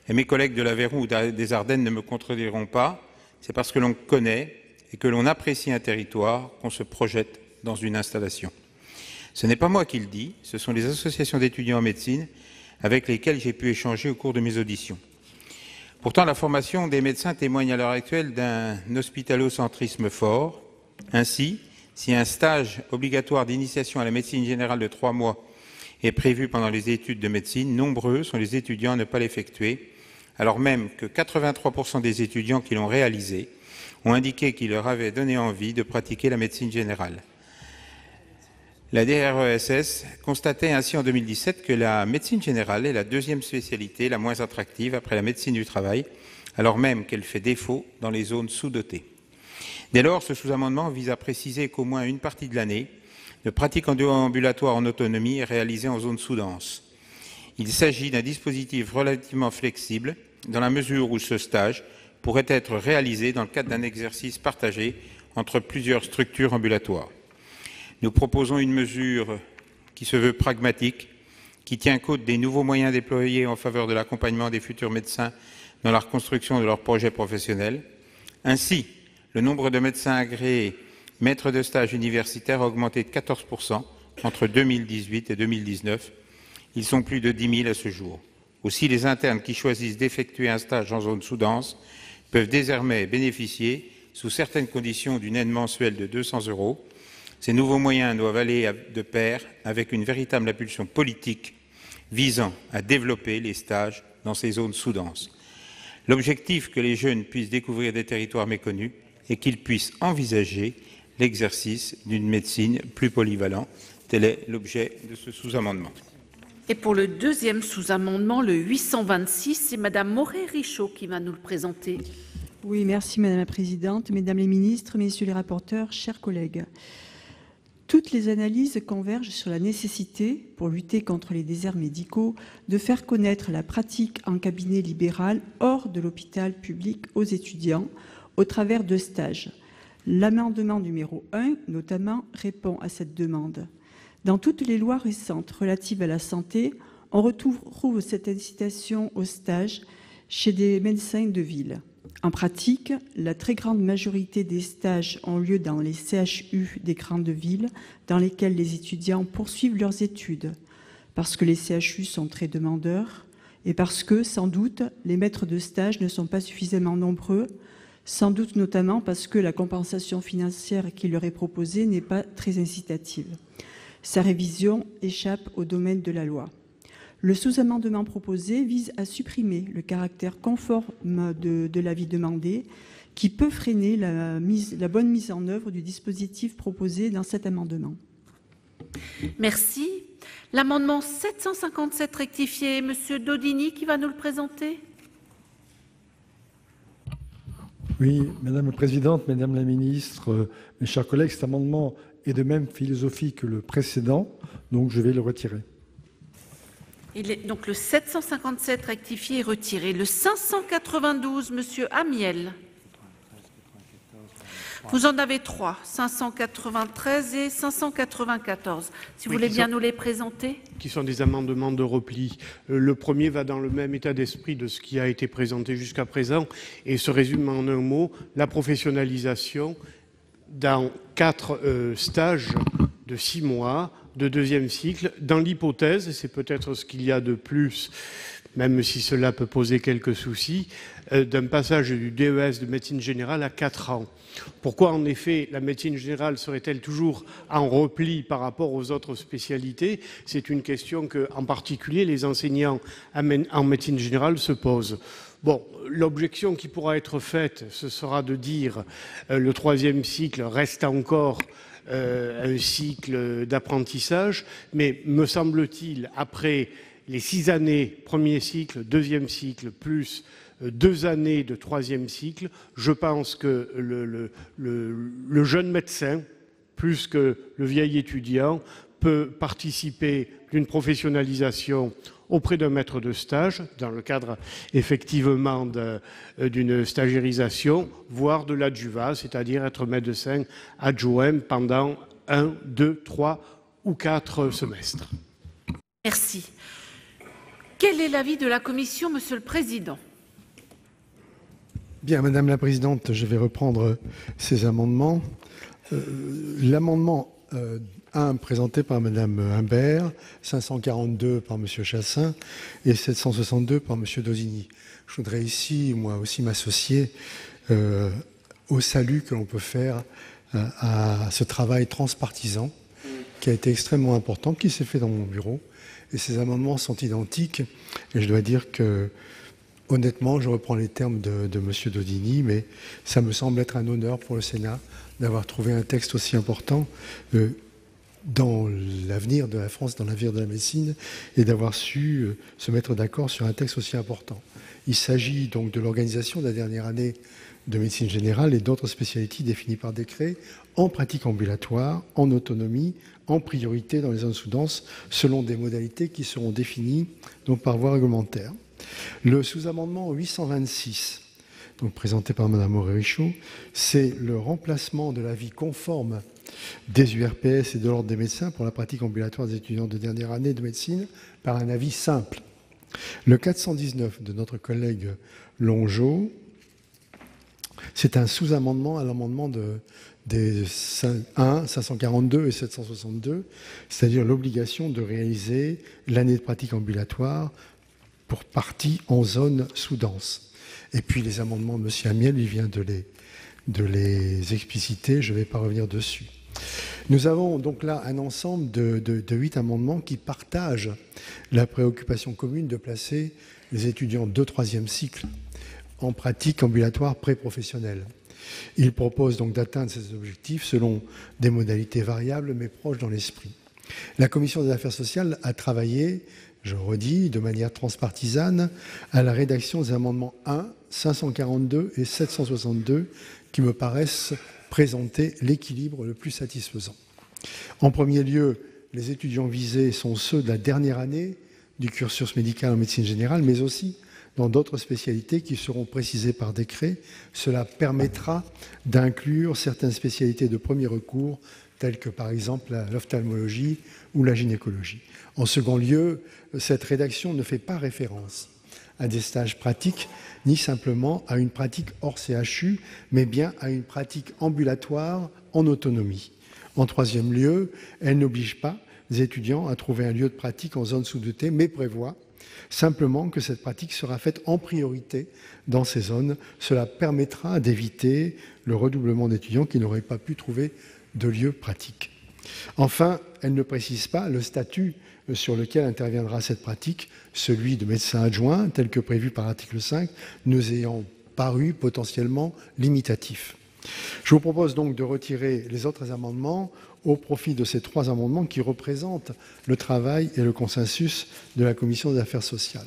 et mes collègues de l'Aveyron ou des Ardennes ne me contrediront pas, c'est parce que l'on connaît et que l'on apprécie un territoire qu'on se projette dans une installation. Ce n'est pas moi qui le dis, ce sont les associations d'étudiants en médecine avec lesquelles j'ai pu échanger au cours de mes auditions. Pourtant, la formation des médecins témoigne à l'heure actuelle d'un hospitalocentrisme fort. Ainsi, si un stage obligatoire d'initiation à la médecine générale de 3 mois est prévu pendant les études de médecine, nombreux sont les étudiants à ne pas l'effectuer, alors même que 83% des étudiants qui l'ont réalisé ont indiqué qu'il leur avait donné envie de pratiquer la médecine générale. La DRESS constatait ainsi en 2017 que la médecine générale est la 2e spécialité la moins attractive après la médecine du travail, alors même qu'elle fait défaut dans les zones sous-dotées. Dès lors, ce sous-amendement vise à préciser qu'au moins une partie de l'année, de pratique ambulatoire en autonomie est réalisée en zone sous-dense. Il s'agit d'un dispositif relativement flexible dans la mesure où ce stage pourrait être réalisé dans le cadre d'un exercice partagé entre plusieurs structures ambulatoires. Nous proposons une mesure qui se veut pragmatique, qui tient compte des nouveaux moyens déployés en faveur de l'accompagnement des futurs médecins dans la reconstruction de leurs projets professionnels. Ainsi, le nombre de médecins agréés maîtres de stage universitaires a augmenté de 14% entre 2018 et 2019. Ils sont plus de 10 000 à ce jour. Aussi, les internes qui choisissent d'effectuer un stage en zone sous-dense peuvent désormais bénéficier, sous certaines conditions, d'une aide mensuelle de 200 €. Ces nouveaux moyens doivent aller de pair avec une véritable impulsion politique visant à développer les stages dans ces zones sous-denses. L'objectif que les jeunes puissent découvrir des territoires méconnus et qu'ils puissent envisager l'exercice d'une médecine plus polyvalente. Tel est l'objet de ce sous-amendement. Et pour le deuxième sous-amendement, le 826, c'est Madame Morey-Richaud qui va nous le présenter. Oui, merci Madame la Présidente, Mesdames les ministres, Messieurs les rapporteurs, chers collègues. Toutes les analyses convergent sur la nécessité, pour lutter contre les déserts médicaux, de faire connaître la pratique en cabinet libéral hors de l'hôpital public aux étudiants au travers de stages. L'amendement numéro 1, notamment, répond à cette demande. Dans toutes les lois récentes relatives à la santé, on retrouve cette incitation au stage chez des médecins de ville. En pratique, la très grande majorité des stages ont lieu dans les CHU des grandes villes dans lesquelles les étudiants poursuivent leurs études. parce que les CHU sont très demandeurs et parce que, sans doute, les maîtres de stage ne sont pas suffisamment nombreux, sans doute notamment parce que la compensation financière qui leur est proposée n'est pas très incitative. Sa révision échappe au domaine de la loi. Le sous-amendement proposé vise à supprimer le caractère conforme de l'avis demandé, qui peut freiner la bonne mise en œuvre du dispositif proposé dans cet amendement. Merci. L'amendement 757 rectifié, Monsieur Daudigny, qui va nous le présenter. Oui, Madame la Présidente, Madame la Ministre, mes chers collègues, cet amendement est de même philosophie que le précédent, donc je vais le retirer. Donc le 757 rectifié est retiré. Le 592, Monsieur Amiel. Vous en avez trois, 593 et 594. Si vous voulez bien nous les présenter. Qui sont des amendements de repli. Le premier va dans le même état d'esprit de ce qui a été présenté jusqu'à présent et se résume en un mot, la professionnalisation dans 4 stages de 6 mois de deuxième cycle, dans l'hypothèse, et c'est peut-être ce qu'il y a de plus, même si cela peut poser quelques soucis, d'un passage du DES de médecine générale à 4 ans. Pourquoi, en effet, la médecine générale serait-elle toujours en repli par rapport aux autres spécialités? C'est une question que, en particulier, les enseignants en médecine générale se posent. Bon, l'objection qui pourra être faite, ce sera de dire le troisième cycle reste encore un cycle d'apprentissage, mais me semble-t-il, après les 6 années, premier cycle, deuxième cycle, plus 2 années de troisième cycle, je pense que le jeune médecin, plus que le vieil étudiant, peut participer d'une professionnalisation auprès d'un maître de stage, dans le cadre effectivement d'une stagiairisation, voire de l'adjuvat, c'est-à-dire être médecin adjoint pendant 1, 2, 3 ou 4 semestres. Merci. Quel est l'avis de la Commission, Monsieur le Président? Bien, Madame la Présidente, je vais reprendre ces amendements. L'amendement 1 présenté par Madame Imbert, 542 par Monsieur Chassaing et 762 par Monsieur Daudigny. Je voudrais ici, moi aussi, m'associer au salut que l'on peut faire à ce travail transpartisan qui a été extrêmement important, qui s'est fait dans mon bureau. Et ces amendements sont identiques. Et je dois dire que, honnêtement, je reprends les termes de Monsieur Daudigny, mais ça me semble être un honneur pour le Sénat d'avoir trouvé un texte aussi important dans l'avenir de la France, dans l'avenir de la médecine, et d'avoir su se mettre d'accord sur un texte aussi important. Il s'agit donc de l'organisation de la dernière année de médecine générale et d'autres spécialités définies par décret en pratique ambulatoire, en autonomie, en priorité dans les zones sous-denses, selon des modalités qui seront définies donc par voie réglementaire. Le sous-amendement 826, donc présenté par Mme Moret-Richaud, c'est le remplacement de l'avis conforme des URPS et de l'Ordre des médecins pour la pratique ambulatoire des étudiants de dernière année de médecine par un avis simple. Le 419 de notre collègue Longeau, c'est un sous-amendement à l'amendement des 1, 542 et 762, c'est-à-dire l'obligation de réaliser l'année de pratique ambulatoire pour partie en zone sous-dense. Et puis les amendements de M. Amiel, il vient de les expliciter, je ne vais pas revenir dessus. Nous avons donc là un ensemble de 8 amendements qui partagent la préoccupation commune de placer les étudiants de 3e cycle en pratique ambulatoire pré-professionnelle. Ils proposent donc d'atteindre ces objectifs selon des modalités variables mais proches dans l'esprit. La Commission des affaires sociales a travaillé, je redis, de manière transpartisane à la rédaction des amendements 1, 542 et 762 qui me paraissent présenter l'équilibre le plus satisfaisant. En premier lieu, les étudiants visés sont ceux de la dernière année du cursus médical en médecine générale, mais aussi dans d'autres spécialités qui seront précisées par décret. Cela permettra d'inclure certaines spécialités de premier recours, telles que par exemple l'ophtalmologie ou la gynécologie. En second lieu, cette rédaction ne fait pas référence à des stages pratiques, ni simplement à une pratique hors CHU, mais bien à une pratique ambulatoire en autonomie. En troisième lieu, elle n'oblige pas les étudiants à trouver un lieu de pratique en zone sous-dotée, mais prévoit simplement que cette pratique sera faite en priorité dans ces zones. Cela permettra d'éviter le redoublement d'étudiants qui n'auraient pas pu trouver de lieu pratique. Enfin, elle ne précise pas le statut sur lequel interviendra cette pratique, celui de médecin adjoint, tel que prévu par l'article 5, nous ayant paru potentiellement limitatif. Je vous propose donc de retirer les autres amendements au profit de ces 3 amendements qui représentent le travail et le consensus de la Commission des affaires sociales.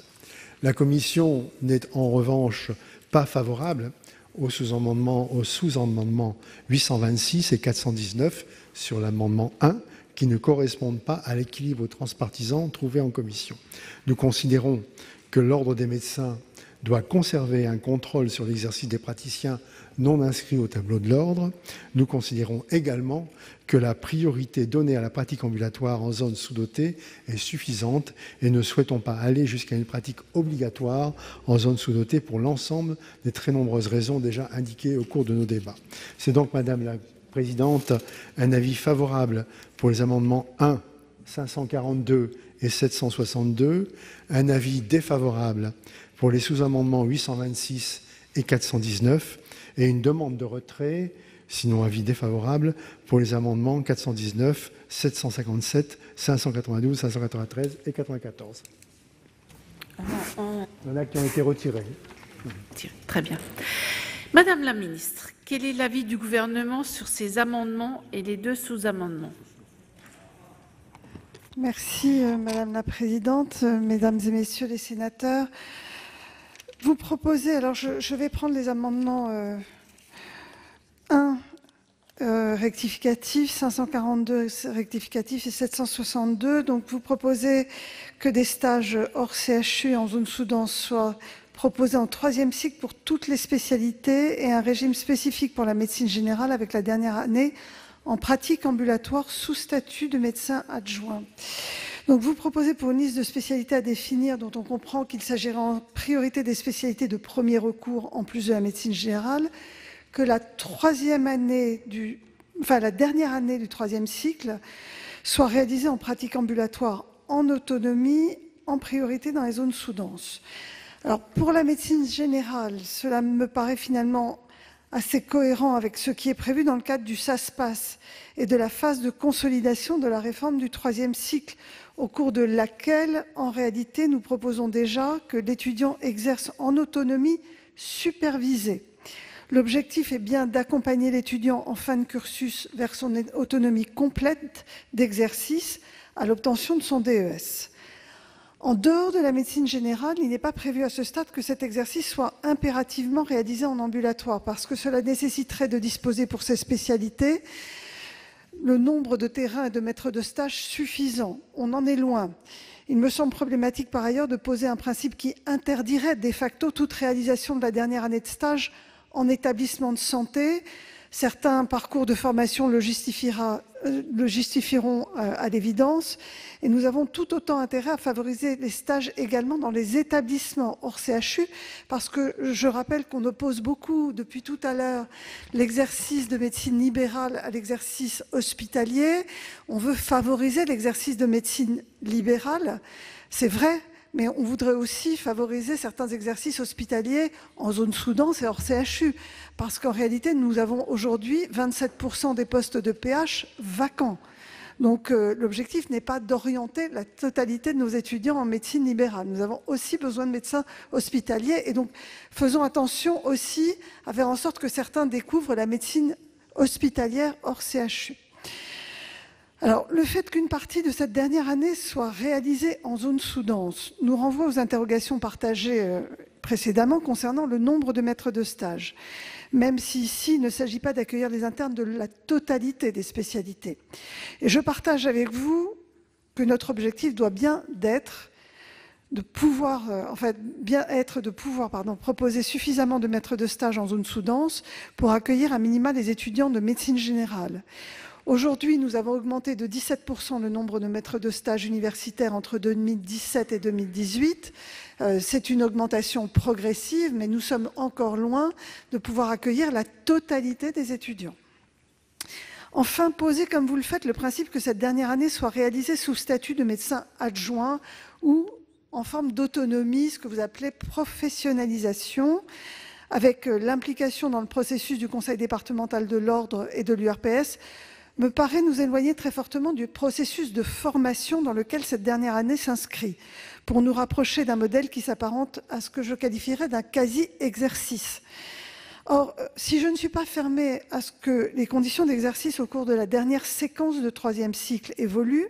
La Commission n'est en revanche pas favorable aux sous-amendements 826 et 419 sur l'amendement 1, qui ne correspondent pas à l'équilibre transpartisan trouvé en commission. Nous considérons que l'Ordre des médecins doit conserver un contrôle sur l'exercice des praticiens non inscrits au tableau de l'Ordre. Nous considérons également que la priorité donnée à la pratique ambulatoire en zone sous-dotée est suffisante et ne souhaitons pas aller jusqu'à une pratique obligatoire en zone sous-dotée pour l'ensemble des très nombreuses raisons déjà indiquées au cours de nos débats. C'est donc, Madame la Présidente, un avis favorable pour les amendements 1, 542 et 762, un avis défavorable pour les sous-amendements 826 et 419 et une demande de retrait, sinon avis défavorable, pour les amendements 419, 757, 592, 593 et 94. Il y en a qui ont été retirés. Très bien. Madame la ministre, quel est l'avis du Gouvernement sur ces amendements et les 2 sous-amendements? Merci, Madame la Présidente, Mesdames et Messieurs les sénateurs. Vous proposez, alors je vais prendre les amendements 1 rectificatif, 542 rectificatif et 762. Donc vous proposez que des stages hors CHU en zone sous-dense soient proposés en 3e cycle pour toutes les spécialités et un régime spécifique pour la médecine générale avec la dernière année en pratique ambulatoire sous statut de médecin adjoint. Donc vous proposez pour une liste de spécialités à définir dont on comprend qu'il s'agira en priorité des spécialités de premier recours en plus de la médecine générale, que la dernière année du 3e cycle soit réalisée en pratique ambulatoire en autonomie, en priorité dans les zones sous-denses. Alors pour la médecine générale, cela me paraît finalement assez cohérent avec ce qui est prévu dans le cadre du SASPAS et de la phase de consolidation de la réforme du 3e cycle, au cours de laquelle, en réalité, nous proposons déjà que l'étudiant exerce en autonomie supervisée. L'objectif est bien d'accompagner l'étudiant en fin de cursus vers son autonomie complète d'exercice à l'obtention de son DES. En dehors de la médecine générale, il n'est pas prévu à ce stade que cet exercice soit impérativement réalisé en ambulatoire, parce que cela nécessiterait de disposer pour ces spécialités le nombre de terrains et de maîtres de stage suffisant. On en est loin. Il me semble problématique par ailleurs de poser un principe qui interdirait de facto toute réalisation de la dernière année de stage en établissement de santé. Certains parcours de formation le justifieront à l'évidence, et nous avons tout autant intérêt à favoriser les stages également dans les établissements hors CHU, parce que je rappelle qu'on oppose beaucoup depuis tout à l'heure l'exercice de médecine libérale à l'exercice hospitalier. On veut favoriser l'exercice de médecine libérale, c'est vrai, mais on voudrait aussi favoriser certains exercices hospitaliers en zone sous-dense et hors CHU, parce qu'en réalité, nous avons aujourd'hui 27% des postes de PH vacants. Donc l'objectif n'est pas d'orienter la totalité de nos étudiants en médecine libérale. Nous avons aussi besoin de médecins hospitaliers, et donc faisons attention aussi à faire en sorte que certains découvrent la médecine hospitalière hors CHU. Alors, le fait qu'une partie de cette dernière année soit réalisée en zone sous-dense nous renvoie aux interrogations partagées précédemment concernant le nombre de maîtres de stage, même si ici, il ne s'agit pas d'accueillir les internes de la totalité des spécialités. Et je partage avec vous que notre objectif doit bien être de pouvoir proposer suffisamment de maîtres de stage en zone sous-dense pour accueillir un minima les étudiants de médecine générale. Aujourd'hui, nous avons augmenté de 17% le nombre de maîtres de stage universitaires entre 2017 et 2018. C'est une augmentation progressive, mais nous sommes encore loin de pouvoir accueillir la totalité des étudiants. Enfin, poser, comme vous le faites, le principe que cette dernière année soit réalisée sous statut de médecin adjoint ou en forme d'autonomie, ce que vous appelez professionnalisation, avec l'implication dans le processus du Conseil départemental de l'ordre et de l'URPS, me paraît nous éloigner très fortement du processus de formation dans lequel cette dernière année s'inscrit, pour nous rapprocher d'un modèle qui s'apparente à ce que je qualifierais d'un quasi-exercice. Or, si je ne suis pas fermée à ce que les conditions d'exercice au cours de la dernière séquence de 3e cycle évoluent,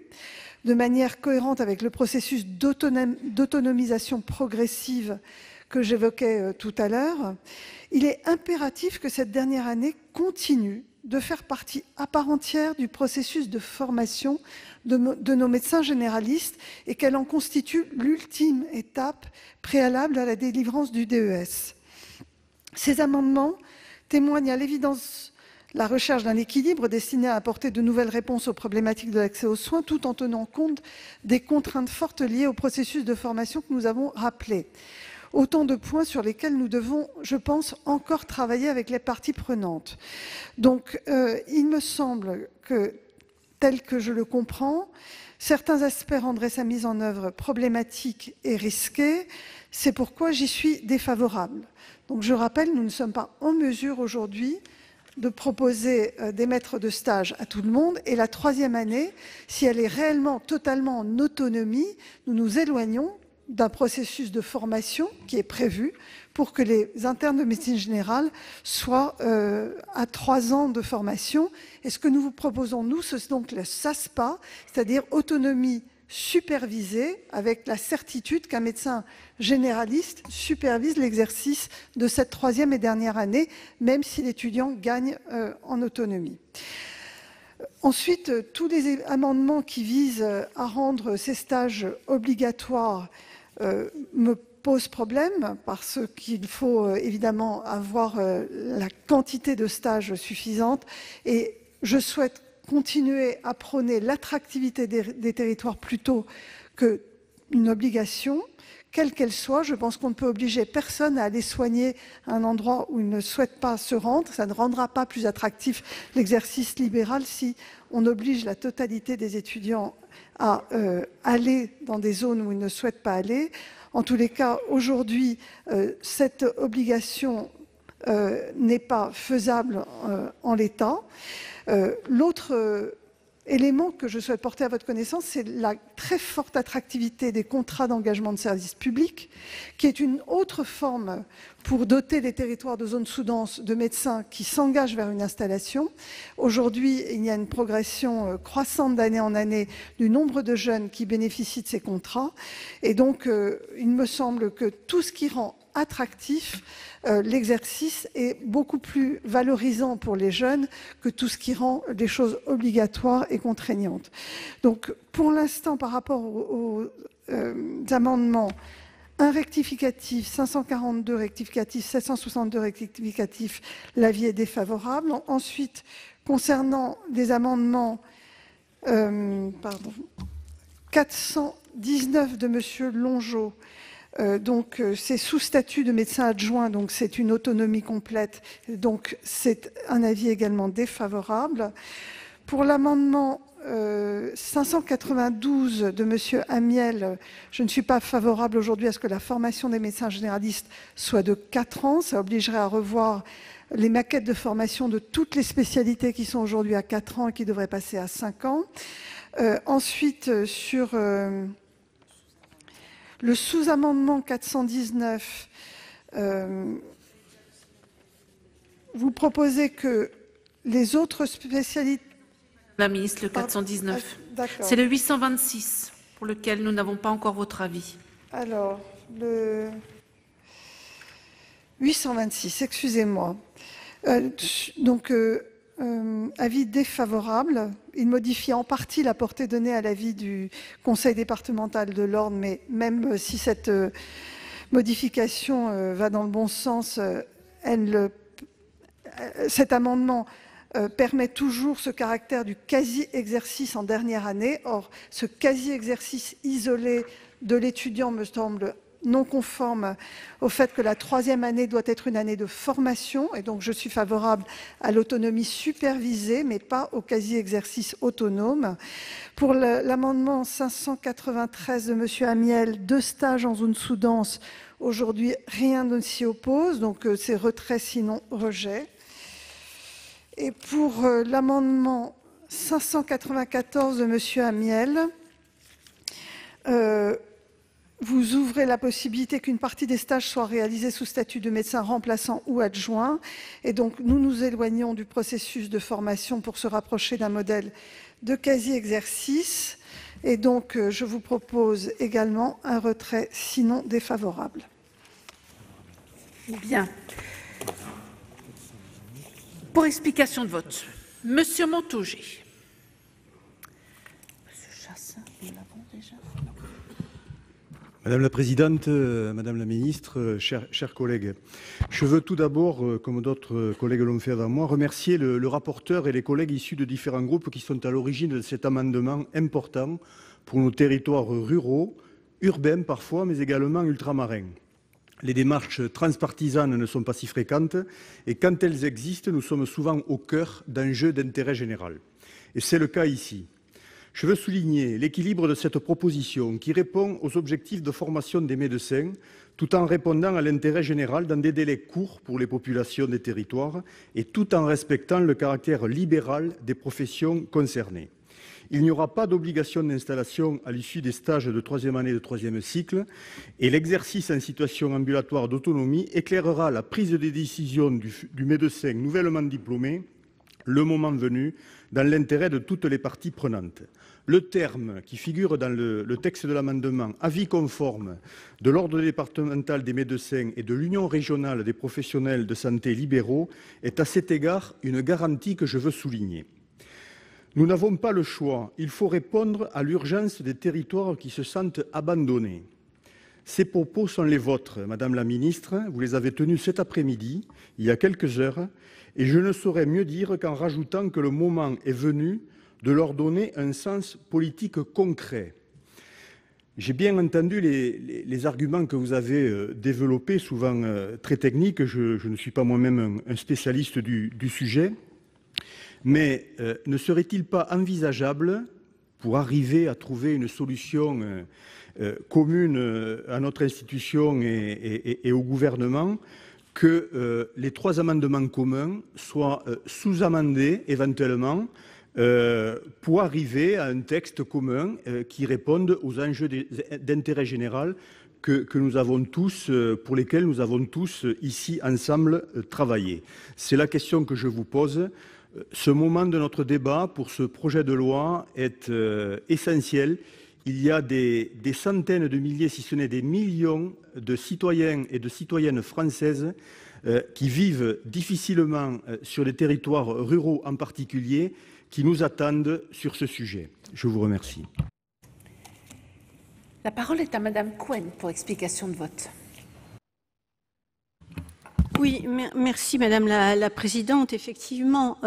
de manière cohérente avec le processus d'autonomisation progressive que j'évoquais tout à l'heure, il est impératif que cette dernière année continue de faire partie à part entière du processus de formation de nos médecins généralistes et qu'elle en constitue l'ultime étape préalable à la délivrance du DES. Ces amendements témoignent à l'évidence la recherche d'un équilibre destiné à apporter de nouvelles réponses aux problématiques de l'accès aux soins, tout en tenant compte des contraintes fortes liées au processus de formation que nous avons rappelé. Autant de points sur lesquels nous devons, je pense, encore travailler avec les parties prenantes. Donc, il me semble que, tel que je le comprends, certains aspects rendraient sa mise en œuvre problématique et risquée. C'est pourquoi j'y suis défavorable. Donc, je rappelle, nous ne sommes pas en mesure aujourd'hui de proposer des maîtres de stage à tout le monde. Et la 3e année, si elle est réellement totalement en autonomie, nous nous éloignons d'un processus de formation qui est prévu pour que les internes de médecine générale soient à 3 ans de formation. Et ce que nous vous proposons, nous, c'est donc le SASPA, c'est-à-dire autonomie supervisée, avec la certitude qu'un médecin généraliste supervise l'exercice de cette 3e et dernière année, même si l'étudiant gagne en autonomie. Ensuite, tous les amendements qui visent à rendre ces stages obligatoires me posent problème, parce qu'il faut évidemment avoir la quantité de stages suffisante, et je souhaite continuer à prôner l'attractivité des territoires plutôt qu'une obligation, quelle qu'elle soit. Je pense qu'on ne peut obliger personne à aller soigner un endroit où il ne souhaite pas se rendre. Ça ne rendra pas plus attractif l'exercice libéral si on oblige la totalité des étudiants à aller dans des zones où ils ne souhaitent pas aller. En tous les cas, aujourd'hui, cette obligation n'est pas faisable en l'état. L'autre élément que je souhaite porter à votre connaissance, c'est la très forte attractivité des contrats d'engagement de service public, qui est une autre forme pour doter les territoires de zones sous-denses de médecins qui s'engagent vers une installation. Aujourd'hui, il y a une progression croissante d'année en année du nombre de jeunes qui bénéficient de ces contrats. Et donc, il me semble que tout ce qui rend attractif l'exercice est beaucoup plus valorisant pour les jeunes que tout ce qui rend les choses obligatoires et contraignantes. Donc, pour l'instant, par rapport aux amendements 1 rectificatif, 542 rectificatif, 762 rectificatif, l'avis est défavorable. Ensuite, concernant les amendements 419 de M. Longeau, donc c'est sous statut de médecin adjoint, donc c'est une autonomie complète, donc c'est un avis également défavorable. Pour l'amendement 592 de M. Amiel, je ne suis pas favorable aujourd'hui à ce que la formation des médecins généralistes soit de 4 ans. Ça obligerait à revoir les maquettes de formation de toutes les spécialités qui sont aujourd'hui à 4 ans et qui devraient passer à 5 ans. Ensuite, sur le sous-amendement 419, vous proposez que les autres spécialités... La ministre, le 419. C'est le 826 pour lequel nous n'avons pas encore votre avis. Alors, le 826, excusez-moi. Donc, avis défavorable. Il modifie en partie la portée donnée à l'avis du Conseil départemental de l'Ordre, mais même si cette modification va dans le bon sens, cet amendement permet toujours ce caractère du quasi-exercice en dernière année. Or, ce quasi-exercice isolé de l'étudiant me semble non conforme au fait que la troisième année doit être une année de formation, et donc je suis favorable à l'autonomie supervisée, mais pas au quasi-exercice autonome. Pour l'amendement 593 de M. Amiel, 2 stages en zone sous-dense, aujourd'hui rien ne s'y oppose, donc c'est retrait sinon rejet. Et pour l'amendement 594 de M. Amiel, vous ouvrez la possibilité qu'une partie des stages soit réalisée sous statut de médecin remplaçant ou adjoint. Et donc, nous nous éloignons du processus de formation pour se rapprocher d'un modèle de quasi-exercice. Et donc, je vous propose également un retrait, sinon défavorable. Bien. Pour explication de vote, Monsieur Montaugé. Monsieur Chassin, nous l'avons déjà. Madame la Présidente, Madame la Ministre, chers collègues, je veux tout d'abord, comme d'autres collègues l'ont fait avant moi, remercier le rapporteur et les collègues issus de différents groupes qui sont à l'origine de cet amendement important pour nos territoires ruraux, urbains parfois, mais également ultramarins. Les démarches transpartisanes ne sont pas si fréquentes et quand elles existent, nous sommes souvent au cœur d'enjeux d'intérêt général. Et c'est le cas ici. Je veux souligner l'équilibre de cette proposition qui répond aux objectifs de formation des médecins tout en répondant à l'intérêt général dans des délais courts pour les populations des territoires et tout en respectant le caractère libéral des professions concernées. Il n'y aura pas d'obligation d'installation à l'issue des stages de troisième année de troisième cycle et l'exercice en situation ambulatoire d'autonomie éclairera la prise des décisions du médecin nouvellement diplômé le moment venu dans l'intérêt de toutes les parties prenantes. Le terme qui figure dans le texte de l'amendement « avis conforme de l'ordre départemental des médecins et de l'Union régionale des professionnels de santé libéraux » est à cet égard une garantie que je veux souligner. Nous n'avons pas le choix, il faut répondre à l'urgence des territoires qui se sentent abandonnés. Ces propos sont les vôtres, Madame la Ministre, vous les avez tenus cet après-midi, il y a quelques heures, et je ne saurais mieux dire qu'en rajoutant que le moment est venu de leur donner un sens politique concret. J'ai bien entendu les arguments que vous avez développés, souvent très techniques, je ne suis pas moi-même un spécialiste du sujet, mais ne serait-il pas envisageable, pour arriver à trouver une solution commune à notre institution et au gouvernement, que les 3 amendements communs soient sous-amendés éventuellement pour arriver à un texte commun qui réponde aux enjeux d'intérêt général que nous avons tous, pour lesquels nous avons tous ici ensemble travaillé. C'est la question que je vous pose. Ce moment de notre débat pour ce projet de loi est essentiel. Il y a des centaines de milliers, si ce n'est des millions de citoyens et de citoyennes françaises qui vivent difficilement sur les territoires ruraux en particulier, qui nous attendent sur ce sujet. Je vous remercie. La parole est à Madame Cohen pour explication de vote. Oui, merci Madame la Présidente. Effectivement,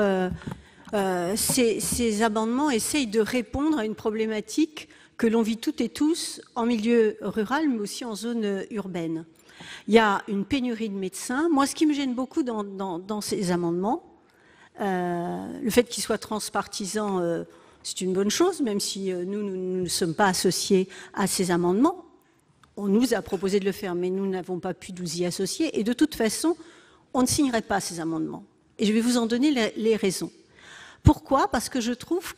ces amendements essayent de répondre à une problématique que l'on vit toutes et tous en milieu rural, mais aussi en zone urbaine. Il y a une pénurie de médecins. Moi, ce qui me gêne beaucoup dans ces amendements, le fait qu'ils soient transpartisans, c'est une bonne chose, même si nous ne sommes pas associés à ces amendements. On nous a proposé de le faire, mais nous n'avons pas pu nous y associer. Et de toute façon, on ne signerait pas ces amendements. Et je vais vous en donner les raisons. Pourquoi ? Parce que je trouve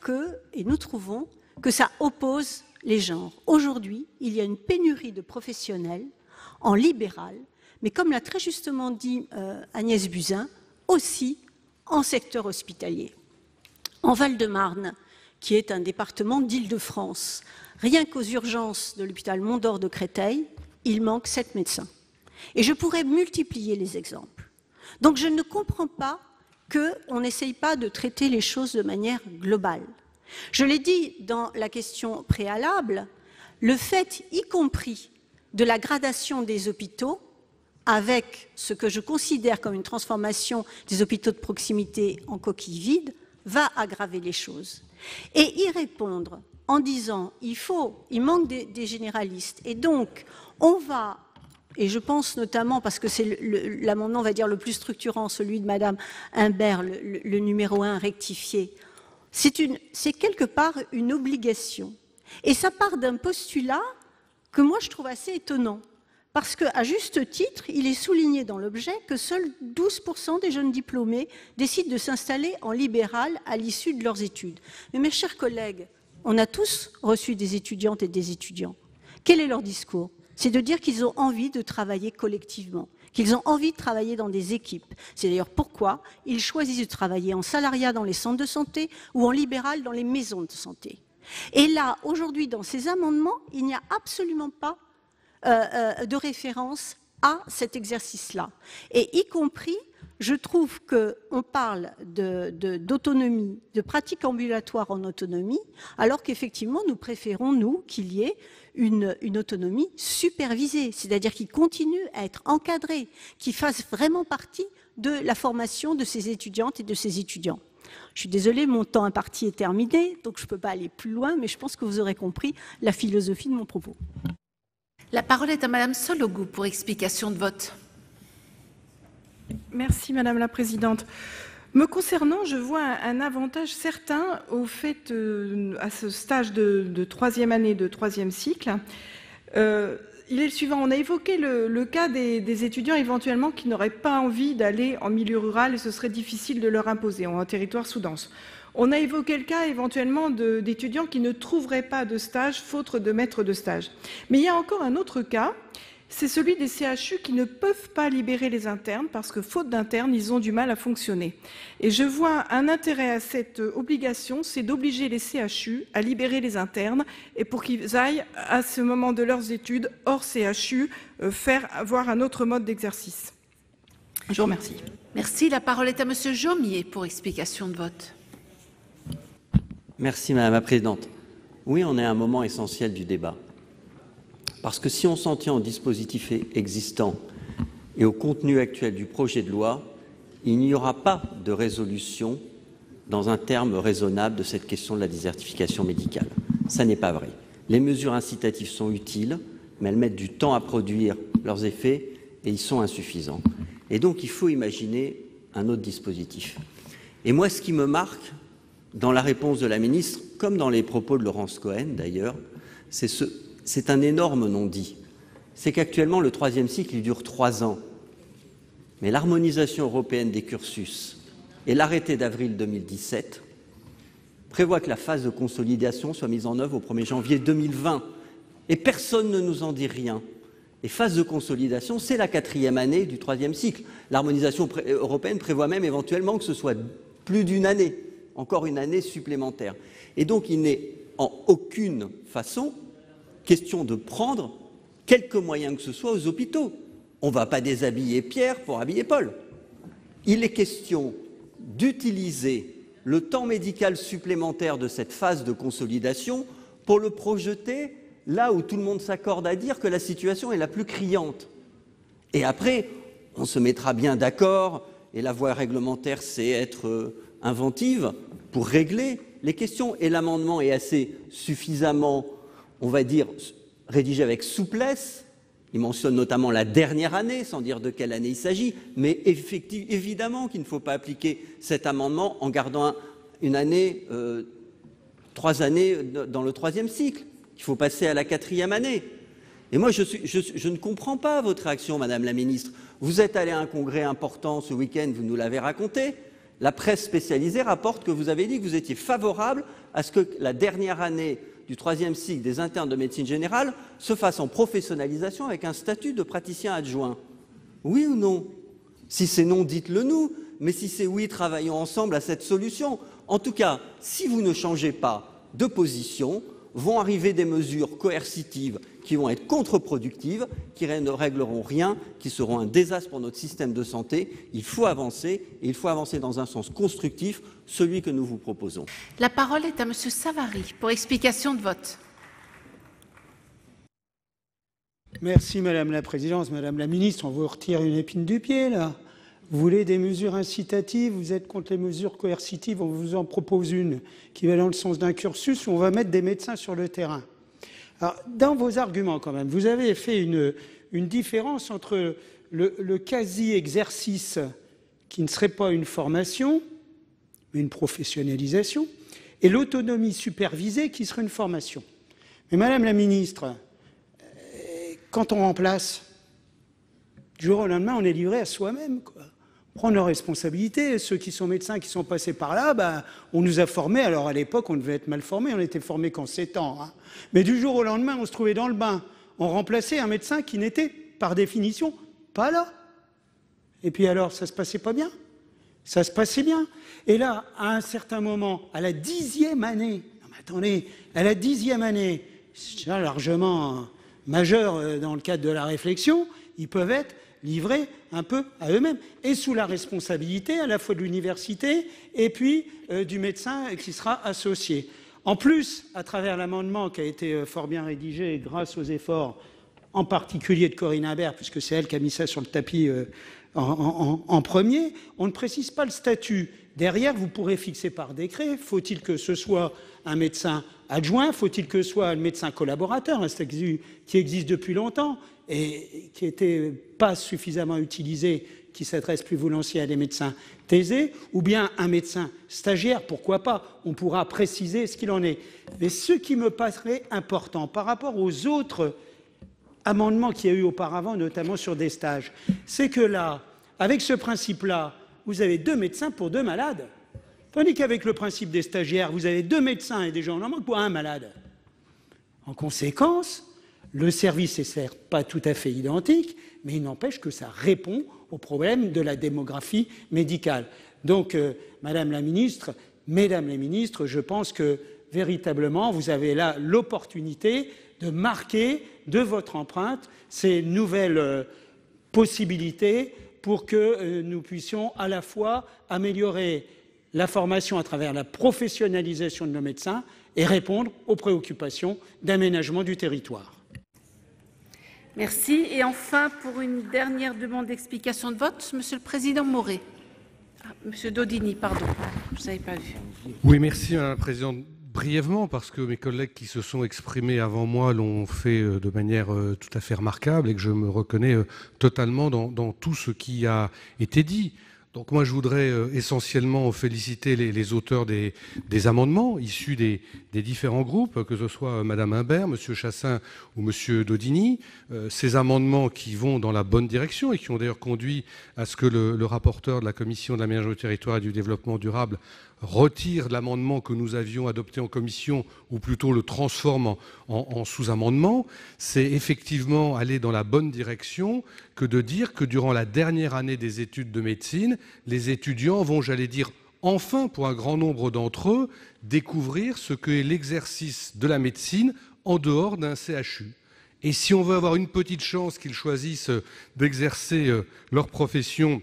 et nous trouvons, que ça oppose les genres. Aujourd'hui, il y a une pénurie de professionnels en libéral, mais comme l'a très justement dit Agnès Buzyn, aussi en secteur hospitalier. En Val-de-Marne, qui est un département d'Île-de-France, rien qu'aux urgences de l'hôpital Mondor de Créteil, il manque 7 médecins. Et je pourrais multiplier les exemples. Donc je ne comprends pas qu'on n'essaye pas de traiter les choses de manière globale. Je l'ai dit dans la question préalable, le fait, y compris, de la gradation des hôpitaux, avec ce que je considère comme une transformation des hôpitaux de proximité en coquilles vides, va aggraver les choses. Et y répondre en disant il manque des généralistes, et donc on va et je pense notamment, parce que c'est l'amendement, on va dire, le plus structurant, celui de Madame Imbert, le numéro 1 rectifié, c'est quelque part une obligation. Et ça part d'un postulat que moi je trouve assez étonnant. Parce qu'à juste titre, il est souligné dans l'objet que seuls 12% des jeunes diplômés décident de s'installer en libéral à l'issue de leurs études. Mais mes chers collègues, on a tous reçu des étudiantes et des étudiants. Quel est leur discours? C'est de dire qu'ils ont envie de travailler collectivement, qu'ils ont envie de travailler dans des équipes. C'est d'ailleurs pourquoi ils choisissent de travailler en salariat dans les centres de santé ou en libéral dans les maisons de santé. Et là, aujourd'hui, dans ces amendements, il n'y a absolument pas de référence à cet exercice-là. Et y compris, je trouve qu'on parle d'autonomie, de pratique ambulatoire en autonomie, alors qu'effectivement, nous préférons, nous, qu'il y ait une autonomie supervisée, c'est-à-dire qui continue à être encadrée, qui fasse vraiment partie de la formation de ces étudiantes et de ces étudiants. Je suis désolée, mon temps imparti est terminé, donc je ne peux pas aller plus loin, mais je pense que vous aurez compris la philosophie de mon propos. La parole est à Madame Sollogoub pour explication de vote. Merci Madame la Présidente. Me concernant, je vois un avantage certain au fait, à ce stage de troisième année, de troisième cycle. Il est le suivant, on a évoqué le cas des étudiants éventuellement qui n'auraient pas envie d'aller en milieu rural et ce serait difficile de leur imposer en territoire sous-dense. On a évoqué le cas éventuellement d'étudiants qui ne trouveraient pas de stage faute de maître de stage. Mais il y a encore un autre cas, c'est celui des CHU qui ne peuvent pas libérer les internes parce que faute d'internes, ils ont du mal à fonctionner. Et je vois un intérêt à cette obligation, c'est d'obliger les CHU à libérer les internes et pour qu'ils aillent à ce moment de leurs études hors CHU avoir un autre mode d'exercice. Je vous remercie. Merci. La parole est à Monsieur Jomier pour explication de vote. Merci Madame la Présidente. Oui, on est à un moment essentiel du débat. Parce que si on s'en tient au dispositif existant et au contenu actuel du projet de loi, il n'y aura pas de résolution dans un terme raisonnable de cette question de la désertification médicale. Ça n'est pas vrai. Les mesures incitatives sont utiles, mais elles mettent du temps à produire leurs effets et ils sont insuffisants. Et donc, il faut imaginer un autre dispositif. Et moi, ce qui me marque dans la réponse de la ministre, comme dans les propos de Laurence Cohen d'ailleurs, c'est un énorme non-dit. C'est qu'actuellement, le troisième cycle, il dure 3 ans. Mais l'harmonisation européenne des cursus et l'arrêté d'avril 2017 prévoient que la phase de consolidation soit mise en œuvre au 1er janvier 2020. Et personne ne nous en dit rien. Et phase de consolidation, c'est la 4e année du troisième cycle. L'harmonisation européenne prévoit même éventuellement que ce soit plus d'une année, encore une année supplémentaire. Et donc, il n'est en aucune façon question de prendre quelque moyen que ce soit aux hôpitaux. On ne va pas déshabiller Pierre pour habiller Paul. Il est question d'utiliser le temps médical supplémentaire de cette phase de consolidation pour le projeter là où tout le monde s'accorde à dire que la situation est la plus criante. Et après, on se mettra bien d'accord, et la voie réglementaire, c'est être inventive pour régler les questions. Et l'amendement est assez suffisamment, on va dire, rédigé avec souplesse. Il mentionne notamment la dernière année, sans dire de quelle année il s'agit, mais évidemment qu'il ne faut pas appliquer cet amendement en gardant une année, 3 années dans le troisième cycle. Il faut passer à la 4e année. Et moi, je ne comprends pas votre réaction, Madame la Ministre. Vous êtes allé à un congrès important ce week-end, vous nous l'avez raconté. La presse spécialisée rapporte que vous avez dit que vous étiez favorable à ce que la dernière année du troisième cycle des internes de médecine générale se fasse en professionnalisation avec un statut de praticien adjoint. Oui ou non? Si c'est non, dites-le nous. Mais si c'est oui, travaillons ensemble à cette solution. En tout cas, si vous ne changez pas de position, vont arriver des mesures coercitives qui vont être contre-productives, qui ne régleront rien, qui seront un désastre pour notre système de santé. Il faut avancer, et il faut avancer dans un sens constructif, celui que nous vous proposons. La parole est à Monsieur Savary pour explication de vote. Merci Madame la Présidente, Madame la Ministre, on vous retire une épine du pied là. Vous voulez des mesures incitatives, vous êtes contre les mesures coercitives, on vous en propose une qui va dans le sens d'un cursus où on va mettre des médecins sur le terrain. Alors, dans vos arguments quand même, vous avez fait une différence entre le quasi-exercice qui ne serait pas une formation, mais une professionnalisation, et l'autonomie supervisée qui serait une formation. Mais Madame la Ministre, quand on remplace, du jour au lendemain, on est livré à soi-même, quoi. Prendre nos responsabilités. Ceux qui sont médecins, qui sont passés par là, on nous a formés. Alors à l'époque, on devait être mal formés. On était formés qu'en 7 ans. Hein. Mais du jour au lendemain, on se trouvait dans le bain. On remplaçait un médecin qui n'était, par définition, pas là. Et puis alors, ça se passait pas bien. Ça se passait bien. Et là, à un certain moment, à la 10e année, non mais attendez, à la 10e année, c'est déjà largement majeur dans le cadre de la réflexion, ils peuvent être livrés un peu à eux-mêmes et sous la responsabilité à la fois de l'université et puis du médecin qui sera associé. En plus, à travers l'amendement qui a été fort bien rédigé grâce aux efforts en particulier de Corinne Imbert, puisque c'est elle qui a mis ça sur le tapis en premier, on ne précise pas le statut. Derrière, vous pourrez fixer par décret, faut-il que ce soit un médecin adjoint, faut-il que ce soit un médecin collaborateur, un statut qui existe depuis longtemps et qui n'était pas suffisamment utilisé, qui s'adresse plus volontiers à des médecins thésés, ou bien un médecin stagiaire, pourquoi pas, on pourra préciser ce qu'il en est. Mais ce qui me paraît important par rapport aux autres amendements qu'il y a eu auparavant, notamment sur des stages, c'est que là, avec ce principe-là, vous avez 2 médecins pour 2 malades. Tandis qu'avec le principe des stagiaires, vous avez 2 médecins et des gens en manque pour 1 malade. En conséquence, le service est certes pas tout à fait identique, mais il n'empêche que ça répond au problème de la démographie médicale. Donc, Madame la Ministre, Mesdames les Ministres, je pense que véritablement, vous avez là l'opportunité de marquer de votre empreinte ces nouvelles possibilités pour que nous puissions à la fois améliorer la formation à travers la professionnalisation de nos médecins et répondre aux préoccupations d'aménagement du territoire. Merci. Et enfin, pour une dernière demande d'explication de vote, Monsieur le Président Mauret. Monsieur Daudigny, pardon, je n'avais pas vu. Oui, merci Madame la Présidente. Brièvement, parce que mes collègues qui se sont exprimés avant moi l'ont fait de manière tout à fait remarquable et que je me reconnais totalement dans tout ce qui a été dit. Donc moi, je voudrais essentiellement féliciter les auteurs des amendements issus des différents groupes, que ce soit Madame Imbert, Monsieur Chassaing ou Monsieur Daudigny. Ces amendements qui vont dans la bonne direction et qui ont d'ailleurs conduit à ce que le rapporteur de la Commission de l'aménagement du territoire et du développement durable retire l'amendement que nous avions adopté en commission, ou plutôt le transforme en sous-amendement, c'est effectivement aller dans la bonne direction que de dire que durant la dernière année des études de médecine, les étudiants vont, j'allais dire, enfin, pour un grand nombre d'entre eux, découvrir ce qu'est l'exercice de la médecine en dehors d'un CHU. Et si on veut avoir une petite chance qu'ils choisissent d'exercer leur profession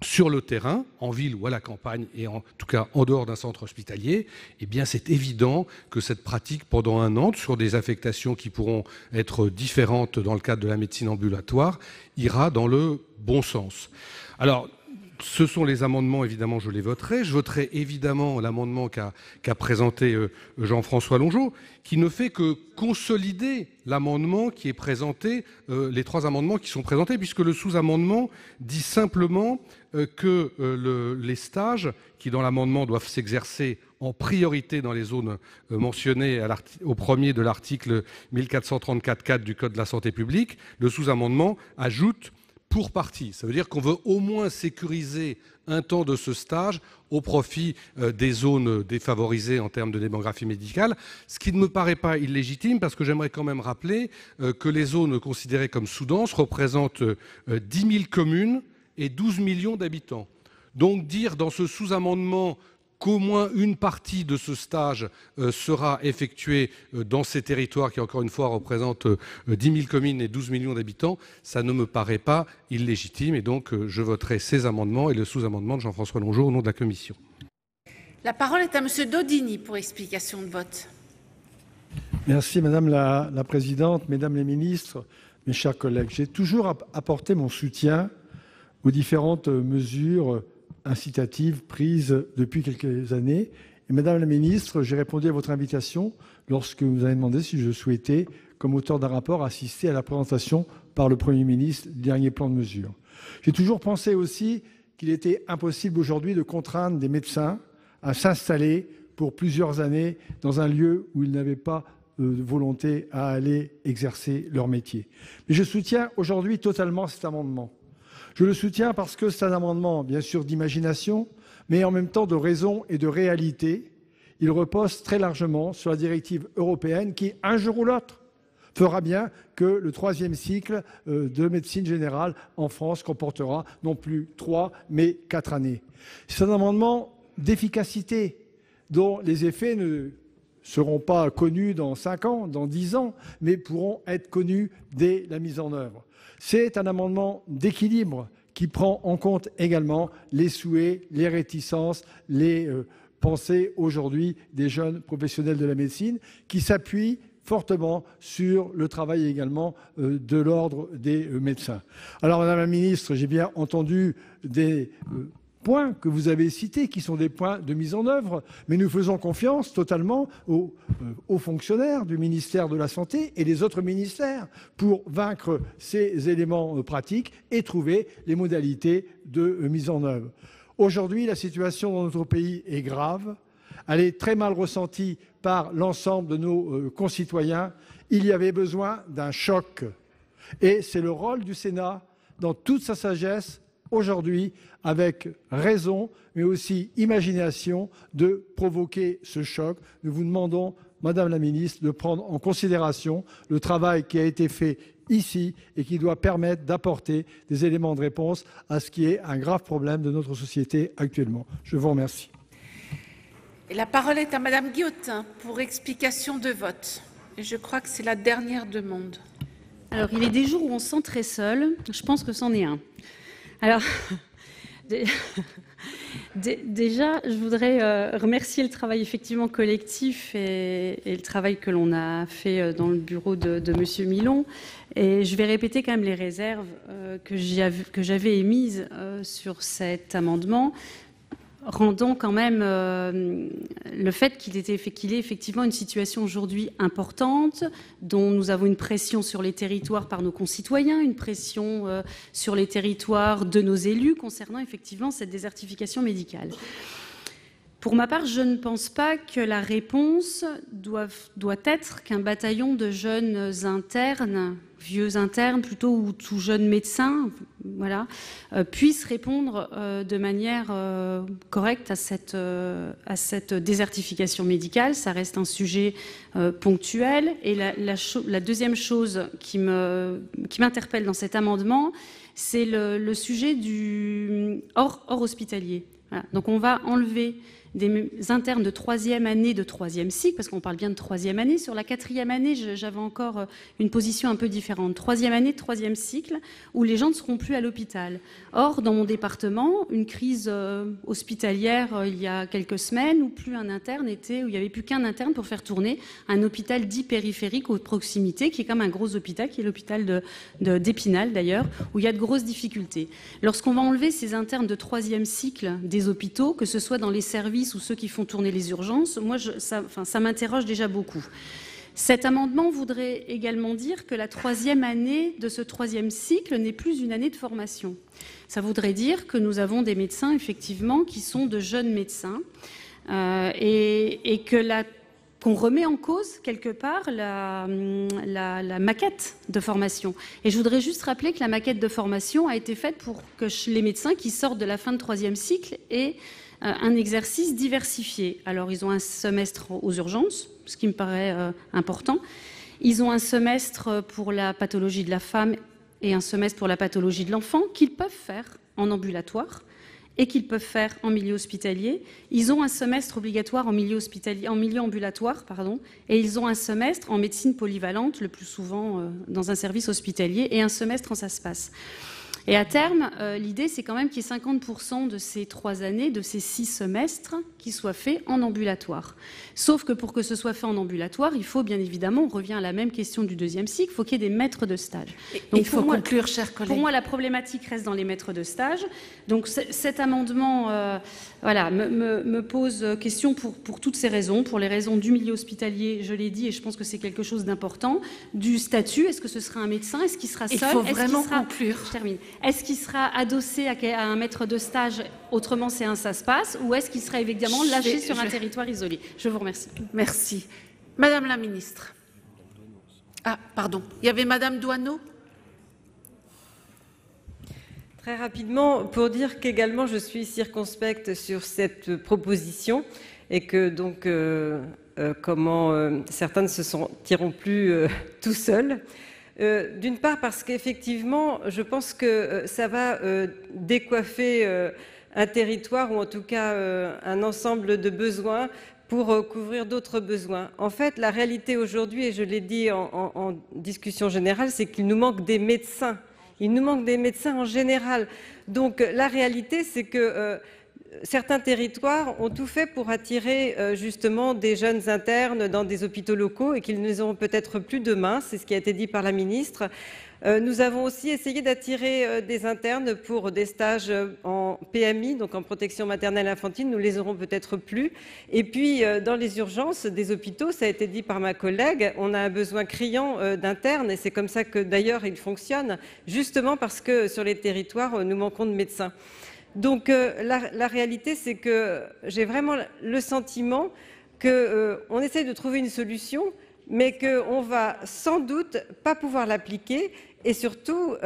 sur le terrain, en ville ou à la campagne, et en tout cas en dehors d'un centre hospitalier, eh bien c'est évident que cette pratique pendant 1 an, sur des affectations qui pourront être différentes dans le cadre de la médecine ambulatoire, ira dans le bon sens. Alors, ce sont les amendements, évidemment, je les voterai. Je voterai évidemment l'amendement qu'a présenté Jean-François Longeot, qui ne fait que consolider l'amendement qui est présenté, les 3 amendements qui sont présentés, puisque le sous-amendement dit simplement que les stages qui, dans l'amendement, doivent s'exercer en priorité dans les zones mentionnées au premier de l'article 1434-4 du Code de la santé publique, le sous-amendement ajoute pour partie. Ça veut dire qu'on veut au moins sécuriser un temps de ce stage au profit des zones défavorisées en termes de démographie médicale, ce qui ne me paraît pas illégitime, parce que j'aimerais quand même rappeler que les zones considérées comme sous-denses représentent 10 000 communes et 12 millions d'habitants. Donc dire dans ce sous-amendement qu'au moins une partie de ce stage sera effectuée dans ces territoires qui, encore une fois, représentent 10 000 communes et 12 millions d'habitants, ça ne me paraît pas illégitime. Et donc, je voterai ces amendements et le sous-amendement de Jean-François Longeot au nom de la Commission. La parole est à Monsieur Daudigny pour explication de vote. Merci Madame la Présidente, Mesdames les Ministres, mes chers collègues. J'ai toujours apporté mon soutien aux différentes mesures incitatives prises depuis quelques années. Et Madame la Ministre, j'ai répondu à votre invitation lorsque vous avez demandé si je souhaitais comme auteur d'un rapport, assisté à la présentation par le Premier ministre du dernier plan de mesures. J'ai toujours pensé aussi qu'il était impossible aujourd'hui de contraindre des médecins à s'installer pour plusieurs années dans un lieu où ils n'avaient pas de volonté à aller exercer leur métier. Mais je soutiens aujourd'hui totalement cet amendement. Je le soutiens parce que c'est un amendement, bien sûr, d'imagination, mais en même temps de raison et de réalité. Il repose très largement sur la directive européenne qui, un jour ou l'autre, fera bien que le 3e cycle de médecine générale en France comportera non plus 3, mais 4 années. C'est un amendement d'efficacité dont les effets ne seront pas connus dans 5 ans, dans 10 ans, mais pourront être connus dès la mise en œuvre. C'est un amendement d'équilibre qui prend en compte également les souhaits, les réticences, les pensées aujourd'hui des jeunes professionnels de la médecine, qui s'appuient fortement sur le travail également de l'ordre des médecins. Alors, Madame la Ministre, j'ai bien entendu des points que vous avez cités, qui sont des points de mise en œuvre, mais nous faisons confiance totalement aux fonctionnaires du ministère de la Santé et des autres ministères pour vaincre ces éléments pratiques et trouver les modalités de mise en œuvre. Aujourd'hui, la situation dans notre pays est grave. Elle est très mal ressentie par l'ensemble de nos concitoyens. Il y avait besoin d'un choc. Et c'est le rôle du Sénat, dans toute sa sagesse, aujourd'hui, avec raison, mais aussi imagination, de provoquer ce choc. Nous vous demandons, Madame la Ministre, de prendre en considération le travail qui a été fait ici et qui doit permettre d'apporter des éléments de réponse à ce qui est un grave problème de notre société actuellement. Je vous remercie. Et la parole est à Madame Guillotin pour explication de vote. Et je crois que c'est la dernière demande. Alors, il est des jours où on se sent très seul. Je pense que c'en est un. Alors, déjà, je voudrais remercier le travail effectivement collectif et le travail que l'on a fait dans le bureau de Monsieur Milon. Et je vais répéter quand même les réserves que j'avais émises sur cet amendement, rendant quand même le fait qu'il est effectivement une situation aujourd'hui importante, dont nous avons une pression sur les territoires par nos concitoyens, une pression sur les territoires de nos élus concernant effectivement cette désertification médicale. Pour ma part, je ne pense pas que la réponse doit être qu'un bataillon de jeunes internes, vieux internes plutôt, ou tout jeunes médecins, voilà, puissent répondre de manière correcte à cette désertification médicale. Ça reste un sujet ponctuel. Et la deuxième chose qui m'interpelle dans cet amendement, c'est le sujet du hors hospitalier. Voilà. Donc on va enlever des internes de 3e année, de 3e cycle, parce qu'on parle bien de 3e année. Sur la 4e année, j'avais encore une position un peu différente. 3e année, 3e cycle, où les gens ne seront plus à l'hôpital. Or, dans mon département, une crise hospitalière il y a quelques semaines, où il n'y avait plus qu'un interne pour faire tourner un hôpital dit périphérique aux proximités, qui est comme un gros hôpital, qui est l'hôpital d'Épinal d'ailleurs, où il y a de grosses difficultés. Lorsqu'on va enlever ces internes de 3e cycle des hôpitaux, que ce soit dans les services ou ceux qui font tourner les urgences, moi, ça m'interroge déjà beaucoup. Cet amendement voudrait également dire que la 3e année de ce 3e cycle n'est plus une année de formation. Ça voudrait dire que nous avons des médecins, effectivement, qui sont de jeunes médecins et qu'on remet en cause, quelque part, la maquette de formation. Et je voudrais juste rappeler que la maquette de formation a été faite pour que les médecins qui sortent de la fin de 3e cycle aient un exercice diversifié. Alors, ils ont un semestre aux urgences, ce qui me paraît important. Ils ont un semestre pour la pathologie de la femme et un semestre pour la pathologie de l'enfant qu'ils peuvent faire en ambulatoire et qu'ils peuvent faire en milieu hospitalier. Ils ont un semestre obligatoire en milieu ambulatoire, et ils ont un semestre en médecine polyvalente, le plus souvent dans un service hospitalier, et un semestre en SASPAS. Et à terme, l'idée, c'est quand même qu'il y ait 50% de ces 3 années, de ces 6 semestres, qui soient faits en ambulatoire. Sauf que pour que ce soit fait en ambulatoire, il faut bien évidemment, on revient à la même question du deuxième cycle, il faut qu'il y ait des maîtres de stage. Donc, il faut conclure, chers collègues. Pour moi, la problématique reste dans les maîtres de stage. Donc cet amendement me pose question pour toutes ces raisons, pour les raisons du milieu hospitalier, je l'ai dit, et je pense que c'est quelque chose d'important, du statut, est-ce que ce sera un médecin, est-ce qu'il sera seul, il faut vraiment conclure. Je termine. Est-ce qu'il sera adossé à un maître de stage, autrement c'est un ça se passe, ou est-ce qu'il sera évidemment lâché sur un territoire isolé? Je vous remercie. Merci. Madame la ministre. Ah, pardon. Il y avait Madame Doineau. Très rapidement, pour dire qu'également je suis circonspecte sur cette proposition et que donc certains ne se sentiront plus tout seuls. D'une part parce qu'effectivement, je pense que ça va décoiffer un territoire ou en tout cas un ensemble de besoins pour couvrir d'autres besoins. En fait, la réalité aujourd'hui, et je l'ai dit en discussion générale, c'est qu'il nous manque des médecins. Il nous manque des médecins en général. Donc la réalité, c'est que certains territoires ont tout fait pour attirer justement des jeunes internes dans des hôpitaux locaux et qu'ils ne les auront peut-être plus demain. C'est ce qui a été dit par la ministre. Nous avons aussi essayé d'attirer des internes pour des stages en PMI, donc en protection maternelle infantile. Nous les aurons peut-être plus. Et puis, dans les urgences des hôpitaux, ça a été dit par ma collègue, on a un besoin criant d'internes et c'est comme ça que d'ailleurs il fonctionne, justement parce que sur les territoires, nous manquons de médecins. Donc, la réalité, c'est que j'ai vraiment le sentiment qu'on essaye de trouver une solution, mais qu'on va sans doute pas pouvoir l'appliquer et surtout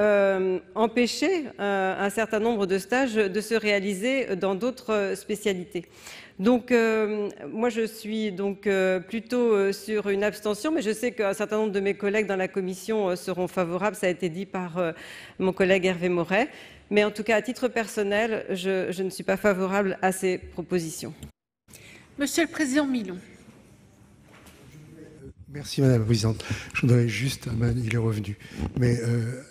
empêcher un certain nombre de stages de se réaliser dans d'autres spécialités. Donc moi je suis donc plutôt sur une abstention, mais je sais qu'un certain nombre de mes collègues dans la commission seront favorables, ça a été dit par mon collègue Hervé Maurey, mais en tout cas à titre personnel, je ne suis pas favorable à ces propositions. Monsieur le Président Milon. Merci Madame la Présidente. Je voudrais juste, il est revenu, mais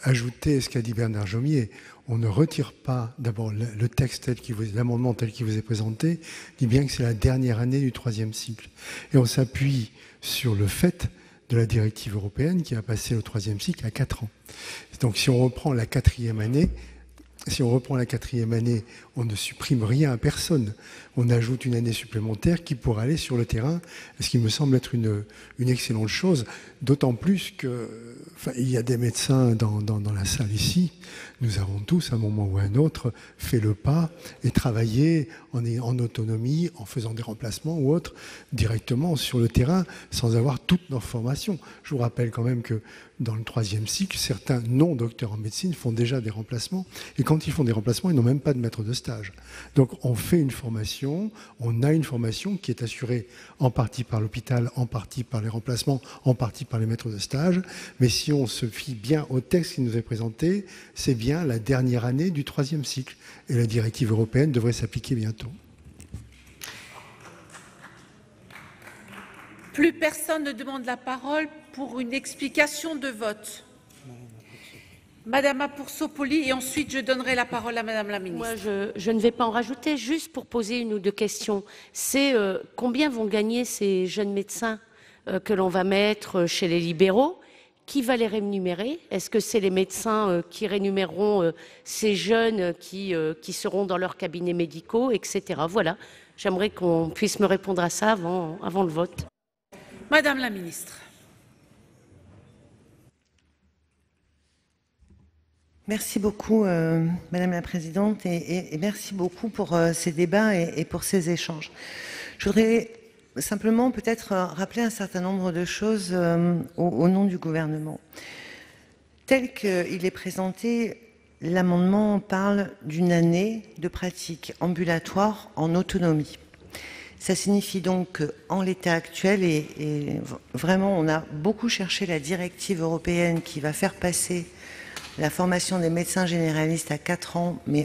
ajouter ce qu'a dit Bernard Jomier. On ne retire pas d'abord le texte l'amendement tel qu'il vous est présenté, dit bien que c'est la dernière année du 3e cycle. Et on s'appuie sur le fait de la directive européenne qui a passé le 3e cycle à 4 ans. Donc si on reprend la 4e année, on ne supprime rien à personne. On ajoute une année supplémentaire qui pourra aller sur le terrain, ce qui me semble être une excellente chose, d'autant plus qu'il y a des médecins dans la salle ici. Nous avons tous, à un moment ou à un autre, fait le pas et travaillé en autonomie, en faisant des remplacements ou autres, directement sur le terrain, sans avoir toutes nos formations. Je vous rappelle quand même que dans le 3e cycle, certains non-docteurs en médecine font déjà des remplacements. Et quand ils font des remplacements, ils n'ont même pas de maître de stage. Donc on fait une formation, on a une formation qui est assurée en partie par l'hôpital, en partie par les remplacements, en partie par les maîtres de stage. Mais si on se fie bien au texte qui nous est présenté, c'est bien la dernière année du 3e cycle. Et la directive européenne devrait s'appliquer bientôt. Plus personne ne demande la parole pour une explication de vote. Madame Apoursopoli, et ensuite je donnerai la parole à Madame la Ministre. Moi, je ne vais pas en rajouter, juste pour poser une ou deux questions. C'est combien vont gagner ces jeunes médecins que l'on va mettre chez les libéraux? Qui va les rémunérer? Est-ce que c'est les médecins qui rémunéreront ces jeunes qui seront dans leurs cabinets médicaux, etc. Voilà, j'aimerais qu'on puisse me répondre à ça avant le vote. Madame la Ministre. Merci beaucoup, Madame la Présidente, et merci beaucoup pour ces débats et pour ces échanges. Je voudrais simplement peut-être rappeler un certain nombre de choses au nom du gouvernement. Tel qu'il est présenté, l'amendement parle d'une année de pratique ambulatoire en autonomie. Ça signifie donc qu'en l'état actuel, et vraiment on a beaucoup cherché la directive européenne qui va faire passer la formation des médecins généralistes à 4 ans, mais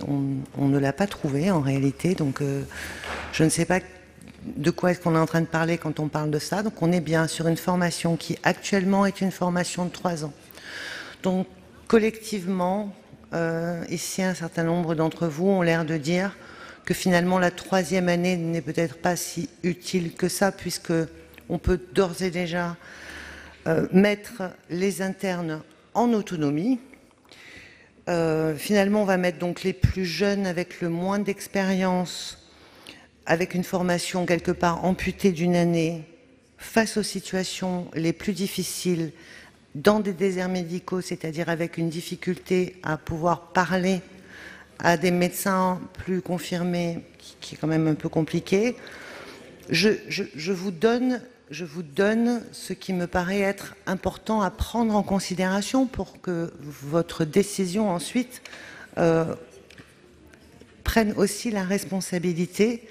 on ne l'a pas trouvée en réalité, donc je ne sais pas de quoi est-ce qu'on est en train de parler quand on parle de ça. Donc on est bien sur une formation qui actuellement est une formation de 3 ans. Donc collectivement, ici, un certain nombre d'entre vous ont l'air de dire que finalement la troisième année n'est peut-être pas si utile que ça, puisque on peut d'ores et déjà mettre les internes en autonomie. Finalement, on va mettre donc les plus jeunes avec le moins d'expérience, avec une formation quelque part amputée d'une année, face aux situations les plus difficiles, dans des déserts médicaux, c'est-à-dire avec une difficulté à pouvoir parler à des médecins plus confirmés, qui est quand même un peu compliqué. Je vous donne ce qui me paraît être important à prendre en considération pour que votre décision ensuite prenne aussi la responsabilité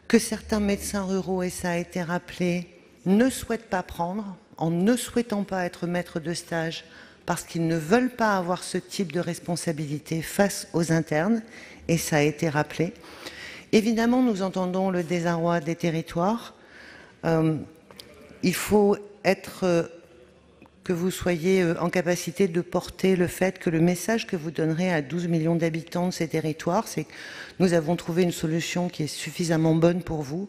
que certains médecins ruraux, et ça a été rappelé, ne souhaitent pas prendre, en ne souhaitant pas être maître de stage, parce qu'ils ne veulent pas avoir ce type de responsabilité face aux internes, et ça a été rappelé. Évidemment, nous entendons le désarroi des territoires. Il faut que vous soyez en capacité de porter le fait que le message que vous donnerez à 12 millions d'habitants de ces territoires, c'est que nous avons trouvé une solution qui est suffisamment bonne pour vous.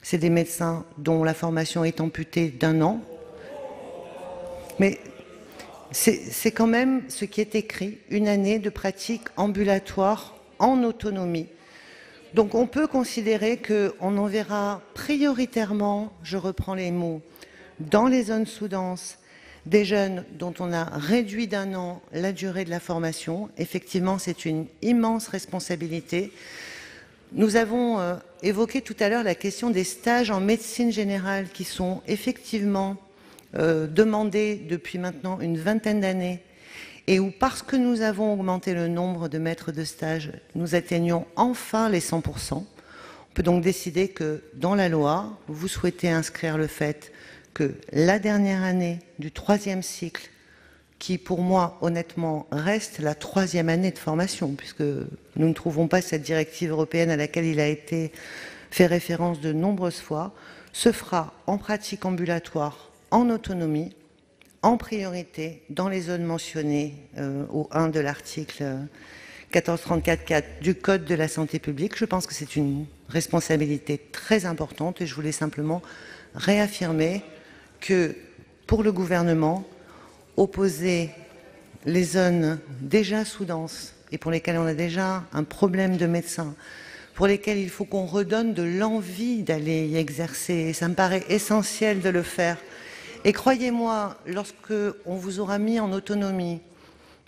C'est des médecins dont la formation est amputée d'1 an. Mais c'est quand même ce qui est écrit, une année de pratique ambulatoire en autonomie. Donc on peut considérer qu'on enverra prioritairement, je reprends les mots, dans les zones sous-denses, des jeunes dont on a réduit d'1 an la durée de la formation. Effectivement, c'est une immense responsabilité. Nous avons évoqué tout à l'heure la question des stages en médecine générale qui sont effectivement demandés depuis maintenant une vingtaine d'années et où, parce que nous avons augmenté le nombre de maîtres de stage, nous atteignons enfin les 100%. On peut donc décider que dans la loi, vous souhaitez inscrire le fait que la dernière année du 3e cycle, qui pour moi honnêtement reste la 3e année de formation, puisque nous ne trouvons pas cette directive européenne à laquelle il a été fait référence de nombreuses fois, se fera en pratique ambulatoire, en autonomie, en priorité dans les zones mentionnées au 1 de l'article 1434-4 du Code de la santé publique. Je pense que c'est une responsabilité très importante et je voulais simplement réaffirmer que pour le gouvernement, opposer les zones déjà sous-denses et pour lesquelles on a déjà un problème de médecins, pour lesquelles il faut qu'on redonne de l'envie d'aller y exercer, et ça me paraît essentiel de le faire. Et croyez-moi, lorsque on vous aura mis en autonomie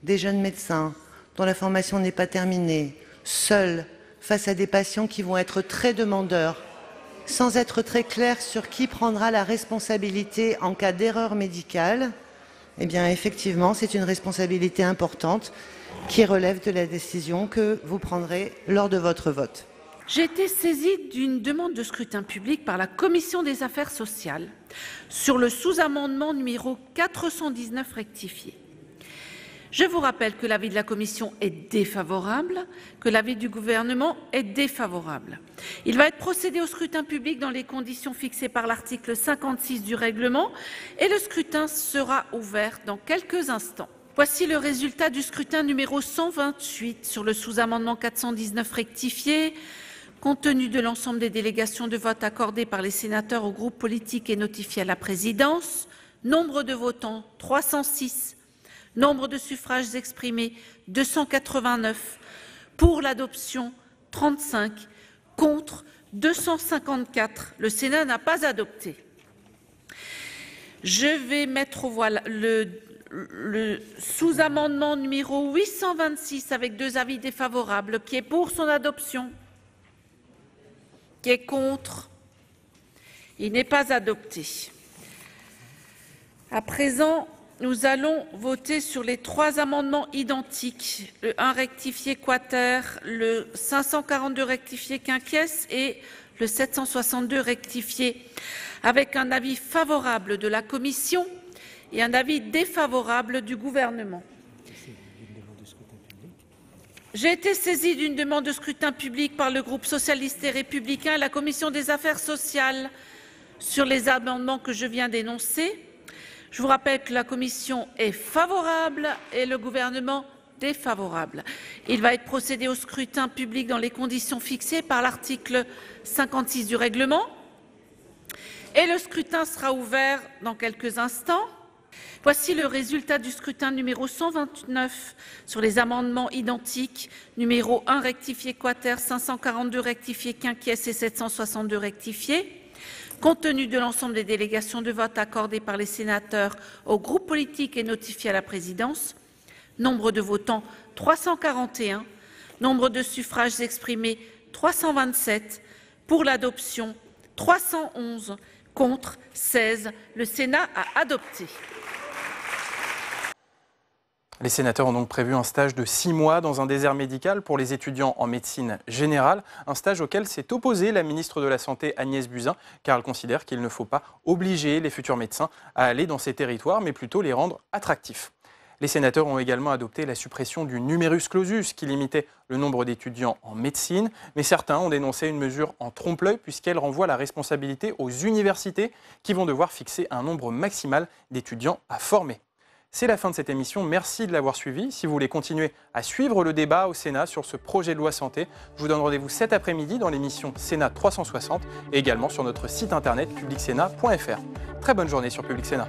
des jeunes médecins dont la formation n'est pas terminée, seuls, face à des patients qui vont être très demandeurs, sans être très clair sur qui prendra la responsabilité en cas d'erreur médicale, eh bien effectivement, c'est une responsabilité importante qui relève de la décision que vous prendrez lors de votre vote. J'ai été saisie d'une demande de scrutin public par la Commission des affaires sociales sur le sous-amendement numéro 419 rectifié. Je vous rappelle que l'avis de la Commission est défavorable, que l'avis du Gouvernement est défavorable. Il va être procédé au scrutin public dans les conditions fixées par l'article 56 du règlement et le scrutin sera ouvert dans quelques instants. Voici le résultat du scrutin numéro 128 sur le sous-amendement 419 rectifié. Compte tenu de l'ensemble des délégations de vote accordées par les sénateurs aux groupes politiques et notifiées à la présidence, nombre de votants 306, nombre de suffrages exprimés 289, pour l'adoption 35, contre 254. Le Sénat n'a pas adopté. Je vais mettre aux voix le sous-amendement numéro 826 avec 2 avis défavorables. Qui est pour son adoption? Qui est contre? Il n'est pas adopté. À présent, nous allons voter sur les 3 amendements identiques, le 1 rectifié quater, le 542 rectifié quinquies et le 762 rectifié, avec un avis favorable de la Commission et un avis défavorable du Gouvernement. J'ai été saisie d'une demande de scrutin public par le groupe socialiste et républicain et la Commission des affaires sociales sur les amendements que je viens d'énoncer. Je vous rappelle que la Commission est favorable et le Gouvernement défavorable. Il va être procédé au scrutin public dans les conditions fixées par l'article 56 du règlement. Et le scrutin sera ouvert dans quelques instants. Voici le résultat du scrutin numéro 129 sur les amendements identiques numéro 1 rectifié quater, 542 rectifié quinquies et 762 rectifié. Compte tenu de l'ensemble des délégations de vote accordées par les sénateurs aux groupes politiques et notifiées à la présidence, nombre de votants 341, nombre de suffrages exprimés 327, pour l'adoption 311, contre 16. Le Sénat a adopté. Les sénateurs ont donc prévu un stage de 6 mois dans un désert médical pour les étudiants en médecine générale, un stage auquel s'est opposée la ministre de la Santé Agnès Buzyn, car elle considère qu'il ne faut pas obliger les futurs médecins à aller dans ces territoires, mais plutôt les rendre attractifs. Les sénateurs ont également adopté la suppression du numerus clausus qui limitait le nombre d'étudiants en médecine, mais certains ont dénoncé une mesure en trompe-l'œil puisqu'elle renvoie la responsabilité aux universités qui vont devoir fixer un nombre maximal d'étudiants à former. C'est la fin de cette émission, merci de l'avoir suivi. Si vous voulez continuer à suivre le débat au Sénat sur ce projet de loi santé, je vous donne rendez-vous cet après-midi dans l'émission Sénat 360 et également sur notre site internet publicsénat.fr. Très bonne journée sur Public Sénat.